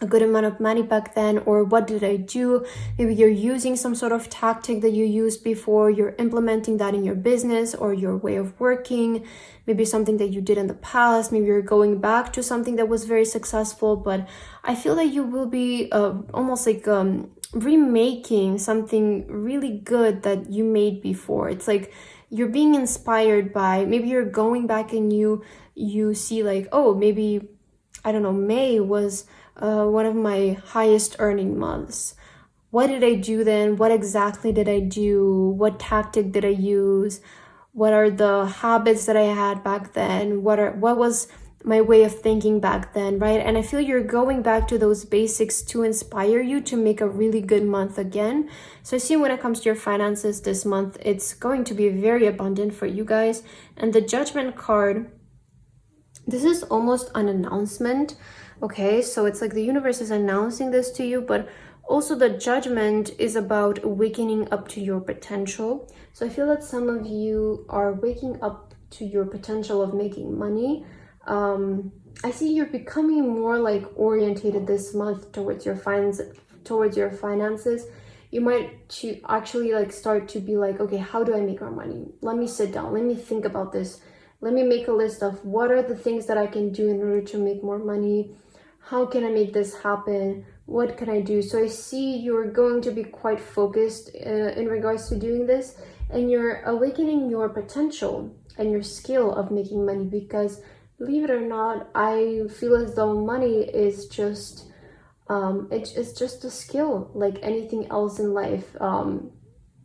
a good amount of money back then, or what did I do? Maybe you're using some sort of tactic that you used before, you're implementing that in your business or your way of working, maybe something that you did in the past, maybe you're going back to something that was very successful. But I feel that you will be almost like remaking something really good that you made before. It's like you're being inspired by, maybe you're going back and you see like, oh, maybe, I don't know, May was one of my highest earning months. What did I do then? What exactly did I do? What tactic did I use? What are the habits that I had back then? What was my way of thinking back then, right? And I feel you're going back to those basics to inspire you to make a really good month again. So I see when it comes to your finances this month, it's going to be very abundant for you guys. And the Judgment card, this is almost an announcement, okay? So it's like the universe is announcing this to you, but also the Judgment is about waking up to your potential. So I feel that some of you are waking up to your potential of making money. I see you're becoming more like orientated this month towards your finances. You might actually like start to be like, okay, how do I make more money? Let me sit down. Let me think about this. Let me make a list of what are the things that I can do in order to make more money. How can I make this happen? What can I do? So I see you're going to be quite focused in regards to doing this, and you're awakening your potential and your skill of making money, because believe it or not, I feel as though money is just it's just a skill like anything else in life.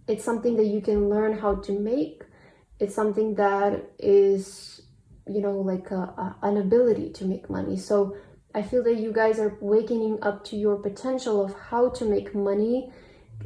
It's something that you can learn how to make. It's something that is, like an ability to make money. So I feel that you guys are waking up to your potential of how to make money,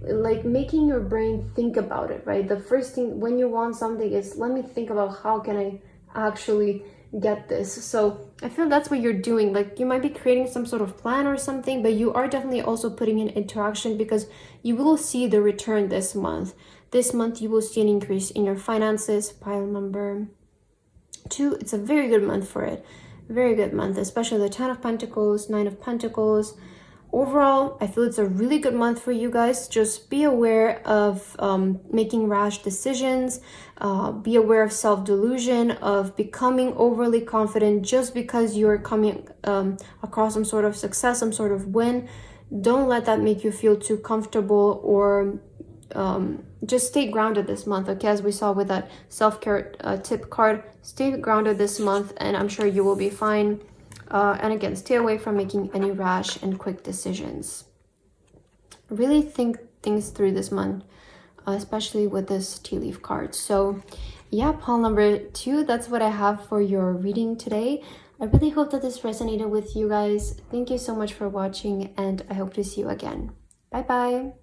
like making your brain think about it, right? The first thing when you want something is, let me think about how can I actually get this. So I feel that's what you're doing. Like you might be creating some sort of plan or something, but you are definitely also putting it into action, because you will see the return this month. this month you will see an increase in your finances. Pile number 2, it's a very good month for it. Very good month, especially the 10 of Pentacles, 9 of Pentacles. Overall, I feel it's a really good month for you guys. Just be aware of making rash decisions. Be aware of self-delusion, of becoming overly confident just because you're coming across some sort of success, some sort of win. Don't let that make you feel too comfortable, or just stay grounded this month, okay? As we saw with that self-care tip card, stay grounded this month and I'm sure you will be fine. And again, stay away from making any rash and quick decisions. Really think things through this month, especially with this tea leaf card. So yeah, pile number 2, that's what I have for your reading today. I really hope that this resonated with you guys. Thank you so much for watching and I hope to see you again. Bye bye.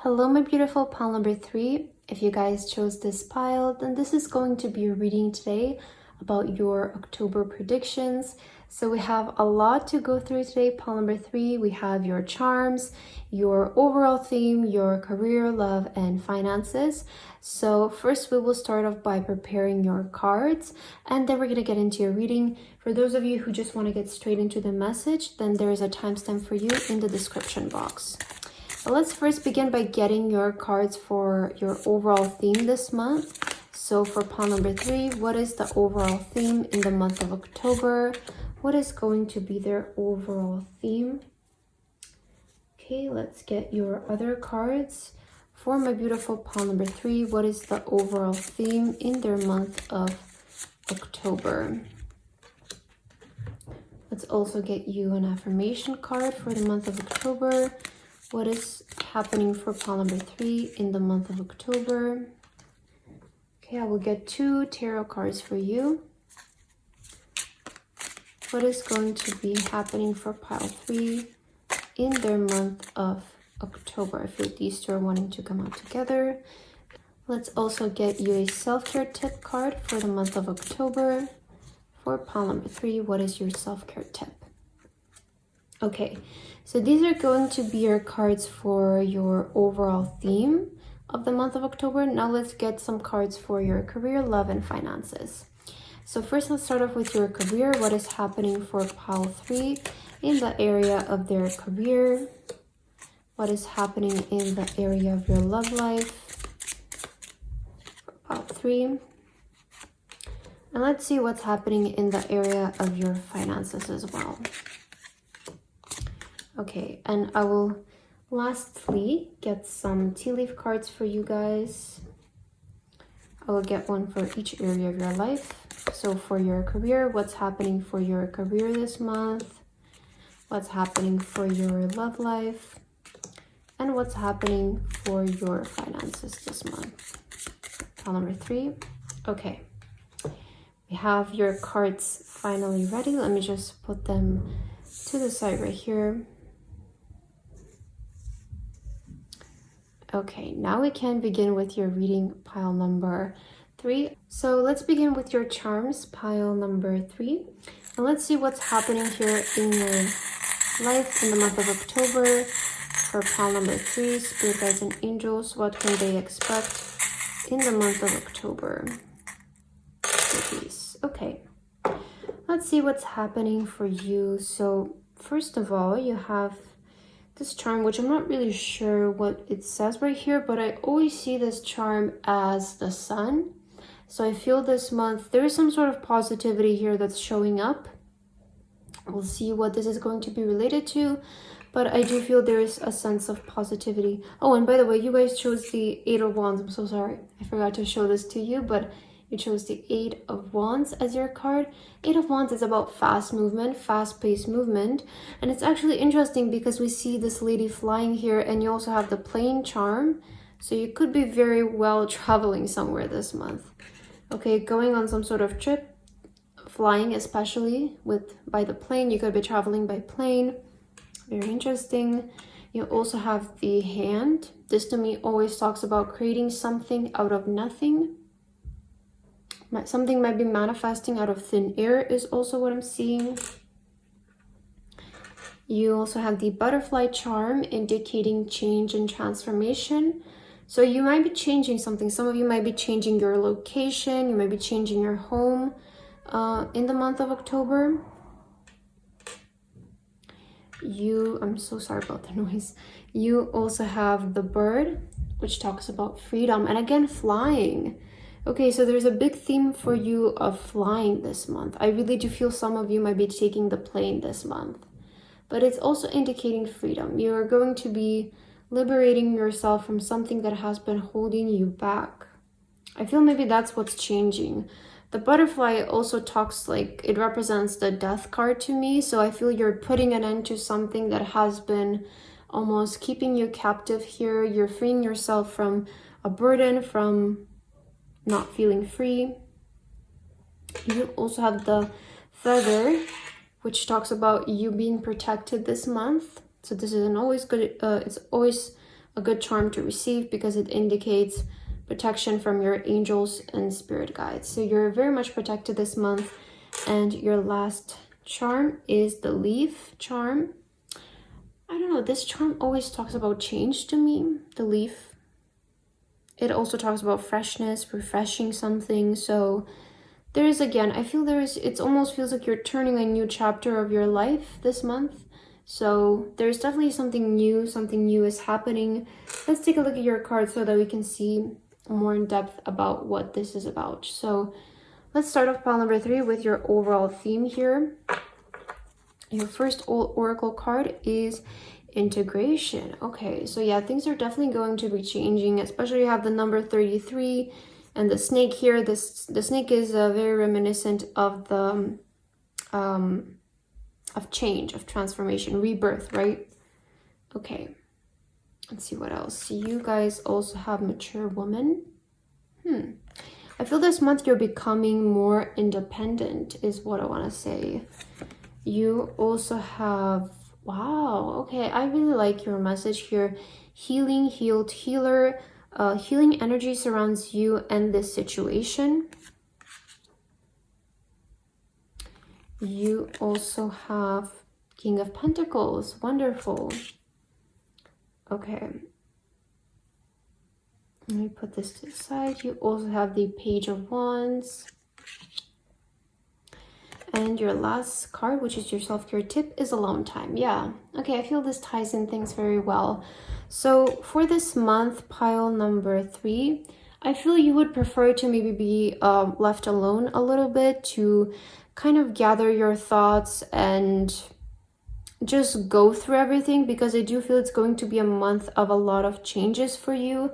Hello, my beautiful pile number 3. If you guys chose this pile, then this is going to be your reading today about your October predictions. So we have a lot to go through today. Pile number 3, we have your charms, your overall theme, your career, love, and finances. So first we will start off by preparing your cards, and then we're going to get into your reading. For those of you who just want to get straight into the message, then there is a timestamp for you in the description box. But let's first begin by getting your cards for your overall theme this month. So for pile number 3, what is the overall theme in the month of October? What is going to be their overall theme? Okay, let's get your other cards. For my beautiful pile number 3, what is the overall theme in their month of October? Let's also get you an affirmation card for the month of October. What is happening for pile number 3 in the month of October? Okay, I will get 2 tarot cards for you. What is going to be happening for pile 3 in their month of October? I feel these two are wanting to come out together. Let's also get you a self-care tip card for the month of October. For pile number 3, what is your self-care tip? Okay, so these are going to be your cards for your overall theme of the month of October. Now let's get some cards for your career, love, and finances. So first, let's start off with your career. What is happening for pile 3 in the area of their career? What is happening in the area of your love life for pile 3? And let's see what's happening in the area of your finances as well. Okay, and I will lastly get some tea leaf cards for you guys. I will get one for each area of your life. So for your career, what's happening for your career this month? What's happening for your love life? And what's happening for your finances this month? Pile number 3. Okay. We have your cards finally ready. Let me just put them to the side right here. Okay, now we can begin with your reading, pile number 3. So let's begin with your charms, pile number 3. And let's see what's happening here in your life in the month of October. For pile number 3, spirit guides and angels, what can they expect in the month of October? Okay, let's see what's happening for you. So first of all, you have this charm, which I'm not really sure what it says right here, but I always see this charm as the sun. So I feel this month there is some sort of positivity here that's showing up. We'll see what this is going to be related to, but I do feel there is a sense of positivity. Oh, and by the way, you guys chose the 8 of Wands. I'm so sorry, I forgot to show this to you, but you chose the 8 of Wands as your card. 8 of Wands is about fast movement, fast-paced movement. And it's actually interesting because we see this lady flying here, and you also have the plane charm. So you could be very well traveling somewhere this month. Okay, going on some sort of trip, flying especially by the plane. You could be traveling by plane. Very interesting. You also have the hand. This to me always talks about creating something out of nothing. Something might be manifesting out of thin air is also what I'm seeing. You also have the butterfly charm indicating change and transformation. So you might be changing something. Some of you might be changing your location. You might be changing your home in the month of October. I'm so sorry about the noise. You also have the bird, which talks about freedom. And again, flying. Okay, so there's a big theme for you of flying this month. I really do feel some of you might be taking the plane this month. But it's also indicating freedom. You're going to be liberating yourself from something that has been holding you back. I feel maybe that's what's changing. The butterfly also talks like it represents the death card to me. So I feel you're putting an end to something that has been almost keeping you captive here. You're freeing yourself from a burden, from not feeling free. You also have the feather, which talks about you being protected this month. So this is an always good, it's always a good charm to receive because it indicates protection from your angels and spirit guides. So you're very much protected this month. And your last charm is the leaf charm. I don't know, this charm always talks about change to me, the leaf. It also talks about freshness, refreshing something. So there is, again, I feel it almost feels like you're turning a new chapter of your life this month. So there's definitely something new is happening. Let's take a look at your card so that we can see more in depth about what this is about. So let's start off pile number 3 with your overall theme here. Your first oracle card is integration. Okay, so yeah, things are definitely going to be changing, especially you have the number 33 and the snake here. The snake is very reminiscent of the of change, of transformation, rebirth, right? Okay, let's see what else. You guys also have mature woman. I feel this month you're becoming more independent is what I want to say. You also have, wow, okay, I really like your message here. Healing, healed, healer. Healing energy surrounds you and this situation. You also have King of Pentacles. Wonderful. Okay. Let me put this to the side. You also have the Page of Wands. And your last card, which is your self-care tip, is alone time. Yeah. Okay, I feel this ties in things very well. So for this month, pile number 3, I feel you would prefer to maybe be left alone a little bit to kind of gather your thoughts and just go through everything, because I do feel it's going to be a month of a lot of changes for you.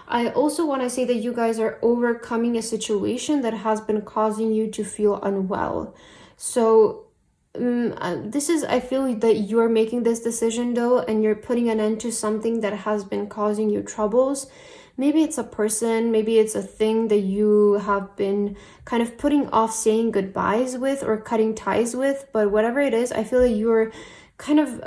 I also want to say that you guys are overcoming a situation that has been causing you to feel unwell. So I feel that you're making this decision though, and you're putting an end to something that has been causing you troubles. Maybe it's a person, maybe it's a thing that you have been kind of putting off saying goodbyes with or cutting ties with. But whatever it is, I feel like you're kind of,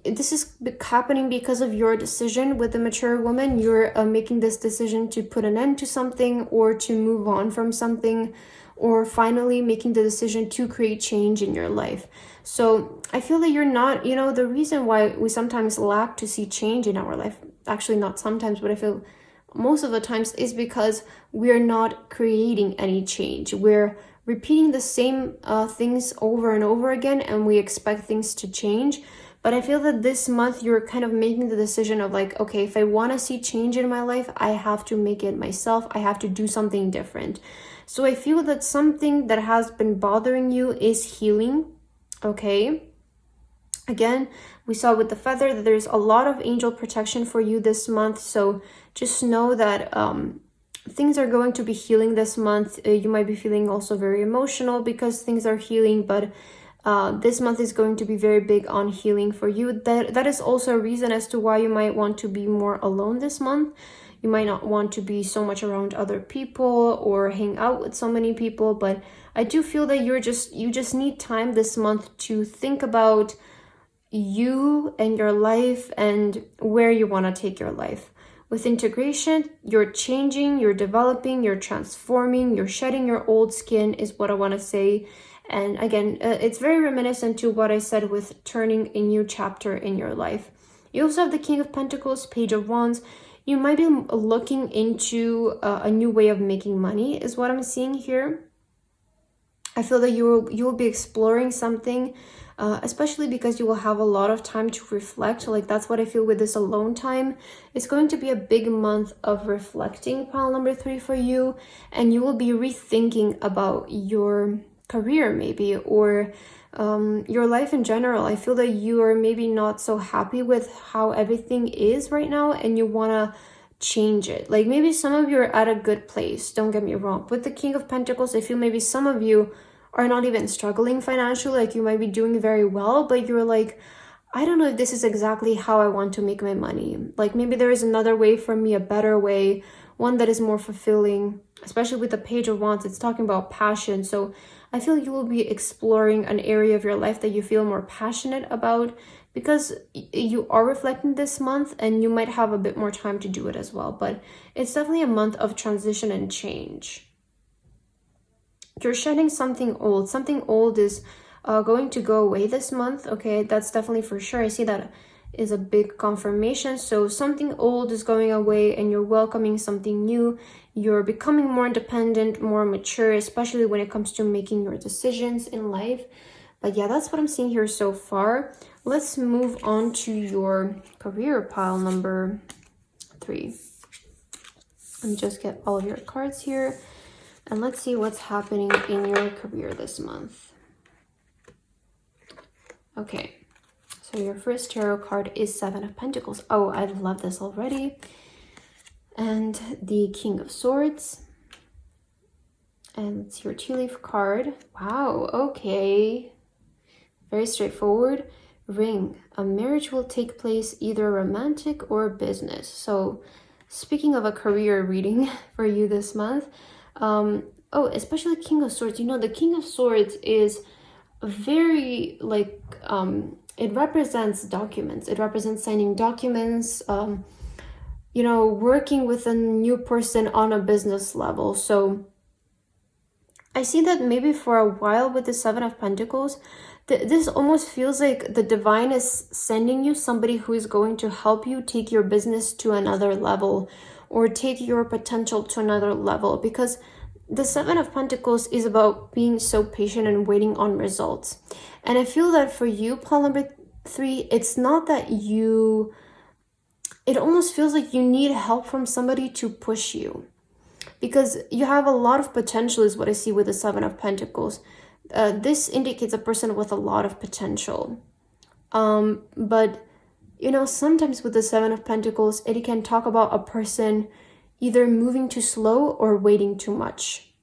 this is happening because of your decision with the mature woman. You're making this decision to put an end to something or to move on from something, or finally making the decision to create change in your life. So I feel that you're not, the reason why we sometimes lack to see change in our life, actually not sometimes, but I feel most of the times, is because we're not creating any change. We're repeating the same things over and over again, and we expect things to change. But I feel that this month you're kind of making the decision of like, okay, if I want to see change in my life, I have to make it myself. I have to do something different. So I feel that something that has been bothering you is healing. Okay. Again, we saw with the feather that there's a lot of angel protection for you this month. So just know that things are going to be healing this month. You might be feeling also very emotional because things are healing, but this month is going to be very big on healing for you. That is also a reason as to why you might want to be more alone this month. You might not want to be so much around other people or hang out with so many people, but I do feel that you just need time this month to think about you and your life and where you want to take your life. With integration, you're changing, you're developing, you're transforming, you're shedding your old skin is what I want to say. And again, it's very reminiscent to what I said with turning a new chapter in your life. You also have the King of Pentacles, Page of Wands. you might be looking into a new way of making money is what I'm seeing here. I feel that you will be exploring something, especially because you will have a lot of time to reflect. Like that's what I feel with this alone time. It's going to be a big month of reflecting, pile number 3 for you, and you will be rethinking about your career maybe, or your life in general. I feel that you are maybe not so happy with how everything is right now, and you want to change it. Like maybe some of you are at a good place, don't get me wrong. With the King of Pentacles, I feel maybe some of you are not even struggling financially. Like you might be doing very well, but you're like, I don't know if this is exactly how I want to make my money. Like maybe there is another way for me, a better way, one that is more fulfilling. Especially with the Page of Wands, it's talking about passion. So I feel you will be exploring an area of your life that you feel more passionate about, because you are reflecting this month, and you might have a bit more time to do it as well. But it's definitely a month of transition and change. You're shedding something old. Something old is going to go away this month. Okay, that's definitely for sure. I see that is a big confirmation. So something old is going away, and you're welcoming something new. You're becoming more independent, more mature, especially when it comes to making your decisions in life. But yeah, that's what I'm seeing here so far. Let's move on to your career, pile number 3. Let me just get all of your cards here, and let's see what's happening in your career this month. Okay, so your first tarot card is 7 of Pentacles. Oh, I love this already. And the King of Swords. And it's your tea leaf card. Wow, okay. Very straightforward. Ring. A marriage will take place, either romantic or business. So speaking of a career reading for you this month, oh, especially King of Swords. You know, the King of Swords is very like, it represents documents. It represents signing documents, you know, working with a new person on a business level. So I see that maybe for a while with the 7 of Pentacles, this almost feels like the divine is sending you somebody who is going to help you take your business to another level, or take your potential to another level, because the 7 of Pentacles is about being so patient and waiting on results. And I feel that for you, pile number 3, it's not that you, it almost feels like you need help from somebody to push you, because you have a lot of potential is what I see with the 7 of Pentacles. This indicates a person with a lot of potential. But, you know, sometimes with the 7 of Pentacles, it can talk about a person either moving too slow or waiting too much.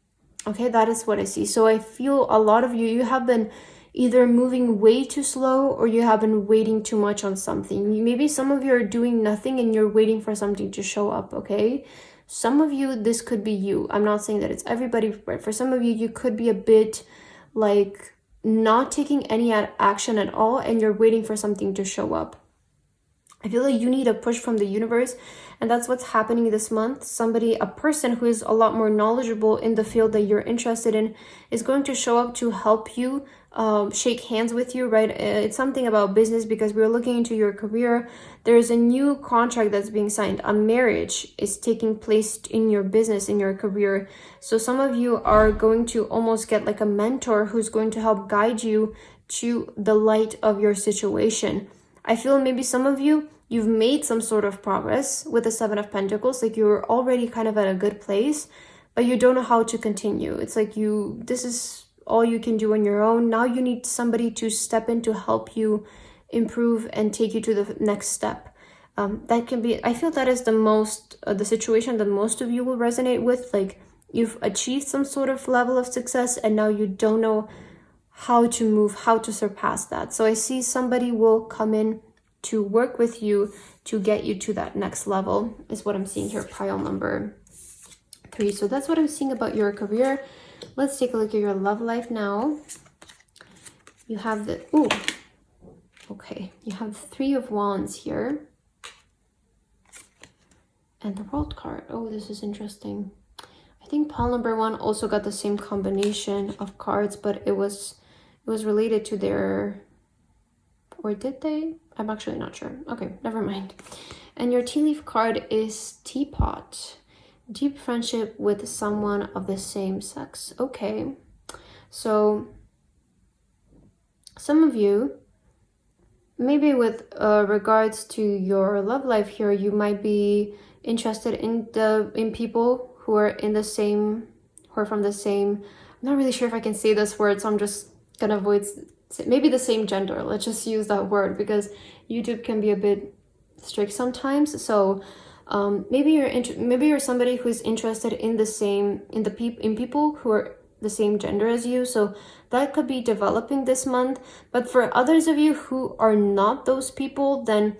Okay, that is what I see. So I feel a lot of you have been either moving way too slow, or you have been waiting too much on something. Maybe some of you are doing nothing and you're waiting for something to show up, okay? Some of you, this could be you. I'm not saying that it's everybody, but for some of you, you could be a bit like not taking any action at all, and you're waiting for something to show up. I feel like you need a push from the universe, and that's what's happening this month. Somebody, a person who is a lot more knowledgeable in the field that you're interested in, is going to show up to help you, shake hands with you, right? It's something about business, because we're looking into your career. There's a new contract that's being signed. A marriage is taking place in your business, in your career. So some of you are going to almost get like a mentor who's going to help guide you to the light of your situation. I feel maybe some of you, you've made some sort of progress with the 7 of Pentacles, like you're already kind of at a good place, but you don't know how to continue. It's like this is all you can do on your own. Now you need somebody to step in to help you improve and take you to the next step. That can be, I feel that is the situation that most of you will resonate with. Like you've achieved some sort of level of success, and now you don't know how to move, how to surpass that. So I see somebody will come in to work with you to get you to that next level, is what I'm seeing here, pile number 3. So that's what I'm seeing about your career. Let's take a look at your love life now. You have the, ooh, okay, you have 3 of Wands here. And the World card. Oh, this is interesting. I think pile number 1 also got the same combination of cards, but it was related to their, or did they? I'm actually not sure. Okay, never mind. And your tea leaf card is Teapot. Deep friendship with someone of the same sex. Okay. So some of you, maybe with regards to your love life here, you might be interested in people who are in the same, who are from the same, I'm not really sure if I can say this word, so I'm just gonna avoid, maybe the same gender. Let's just use that word because YouTube can be a bit strict sometimes. So maybe you're somebody who's interested in the same, in people who are the same gender as you. So that could be developing this month. But for others of you who are not those people, then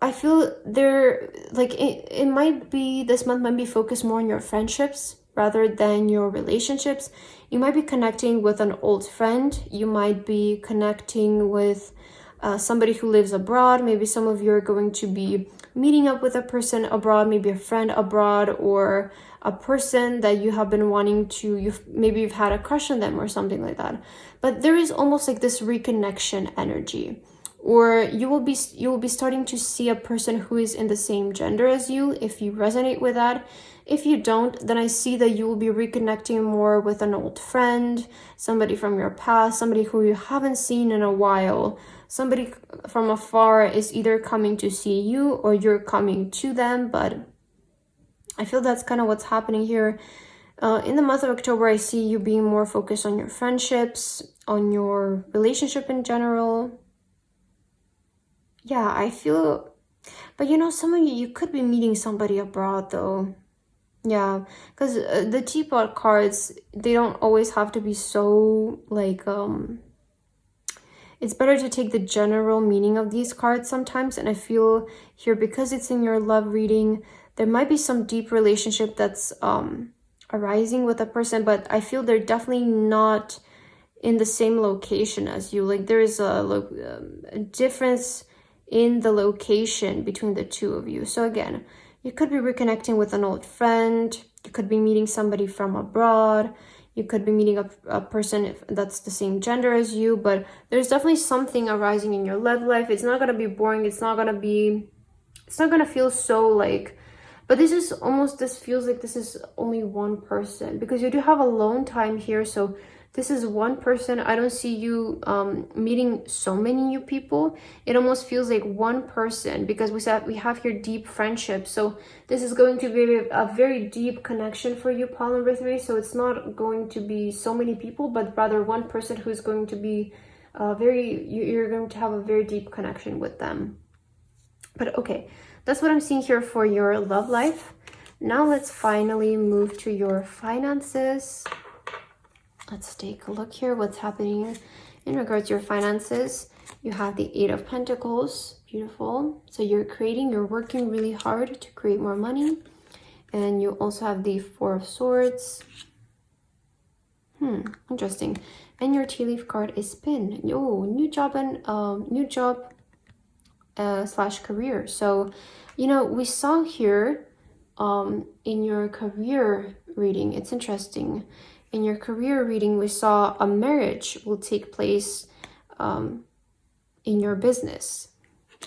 I feel they're like, it might be, this month might be focused more on your friendships rather than your relationships. You might be connecting with an old friend. You might be connecting with somebody who lives abroad. Maybe some of you are going to be meeting up with a person abroad, maybe a friend abroad, or a person that you have been wanting to, maybe you've had a crush on them or something like that. But there is almost like this reconnection energy, or you will be starting to see a person who is in the same gender as you, if you resonate with that. If you don't, then I see that you will be reconnecting more with an old friend, somebody from your past, somebody who you haven't seen in a while. Somebody from afar is either coming to see you or you're coming to them, but I feel that's kind of what's happening here. In the month of October, I see you being more focused on your friendships, on your relationship in general. Yeah, I feel, but you know, some of you could be meeting somebody abroad though. Yeah, because the teapot cards, they don't always have to be so like, it's better to take the general meaning of these cards sometimes. And I feel here, because it's in your love reading, there might be some deep relationship that's arising with a person, but I feel they're definitely not in the same location as you. Like there is a difference in the location between the two of you. So again, you could be reconnecting with an old friend. You could be meeting somebody from abroad. You could be meeting a person that's the same gender as you, but there's definitely something arising in your love life. It's not going to be boring. It's not going to feel so like, but this is almost, this feels like this is only one person, because you do have alone time here. So this is one person. I don't see you meeting so many new people. It almost feels like one person, because we have here deep friendship. So this is going to be a very deep connection for you, Paul number 3. So it's not going to be so many people, but rather one person who's going to be you're going to have a very deep connection with them. But okay, that's what I'm seeing here for your love life. Now let's finally move to your finances. Let's take a look here, what's happening in regards to your finances. You have the 8 of Pentacles, beautiful. So you're working really hard to create more money. And you also have the 4 of Swords. Interesting. And your tea leaf card is Spin. Oh, new job slash career. So, you know, we saw here in your career reading, it's interesting. In your career reading, we saw a marriage will take place in your business.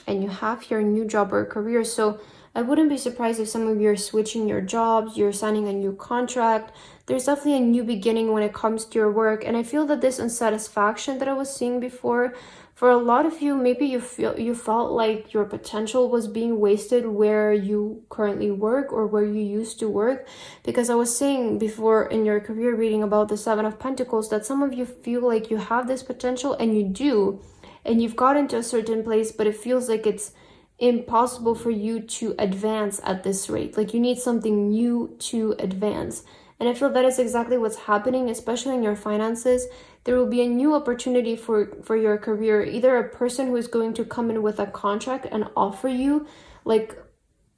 And you have here a new job or career. So I wouldn't be surprised if some of you are switching your jobs, you're signing a new contract. There's definitely a new beginning when it comes to your work. And I feel that this unsatisfaction that I was seeing before, for a lot of you, maybe you felt like your potential was being wasted where you currently work or where you used to work. Because I was saying before in your career reading about the 7 of Pentacles that some of you feel like you have this potential, and you do, and you've gotten to a certain place, but it feels like it's impossible for you to advance at this rate. Like you need something new to advance. And I feel that is exactly what's happening, especially in your finances. There will be a new opportunity for your career, either a person who is going to come in with a contract and offer you like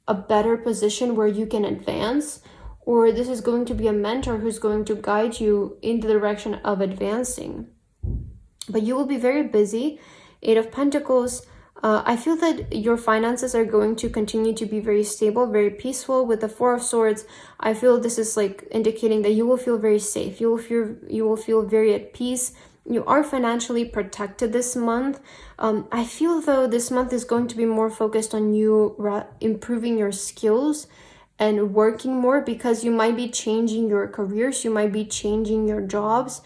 a better position where you can advance, or this is going to be a mentor who's going to guide you in the direction of advancing. But you will be very busy. 8 of Pentacles. I feel that your finances are going to continue to be very stable, very peaceful. With the 4 of Swords, I feel this is like indicating that you will feel very safe. You will feel very at peace. You are financially protected this month. I feel though this month is going to be more focused on you improving your skills and working more, because you might be changing your careers, you might be changing your jobs.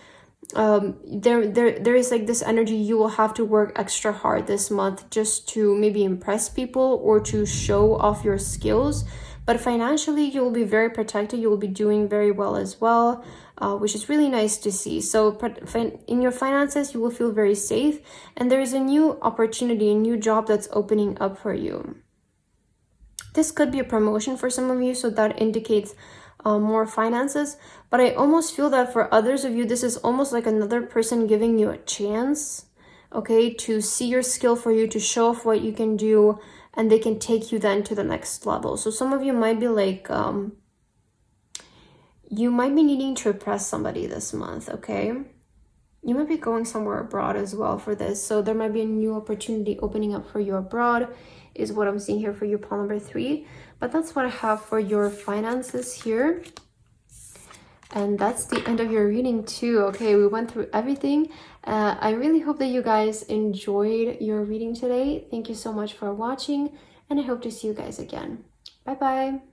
There is like this energy, you will have to work extra hard this month just to maybe impress people or to show off your skills. But financially, you will be very protected, you will be doing very well as well, which is really nice to see. So in your finances, you will feel very safe, and there is a new opportunity, a new job that's opening up for you. This could be a promotion for some of you, so that indicates more finances. But I almost feel that for others of you, this is almost like another person giving you a chance, okay, to see your skill for you, to show off what you can do, and they can take you then to the next level. So some of you might be like, you might be needing to impress somebody this month, okay? You might be going somewhere abroad as well for this. So there might be a new opportunity opening up for you abroad, is what I'm seeing here for you, pile number 3. But that's what I have for your finances here. And that's the end of your reading too. Okay, we went through everything. I really hope that you guys enjoyed your reading today. Thank you so much for watching, and I hope to see you guys again. Bye bye.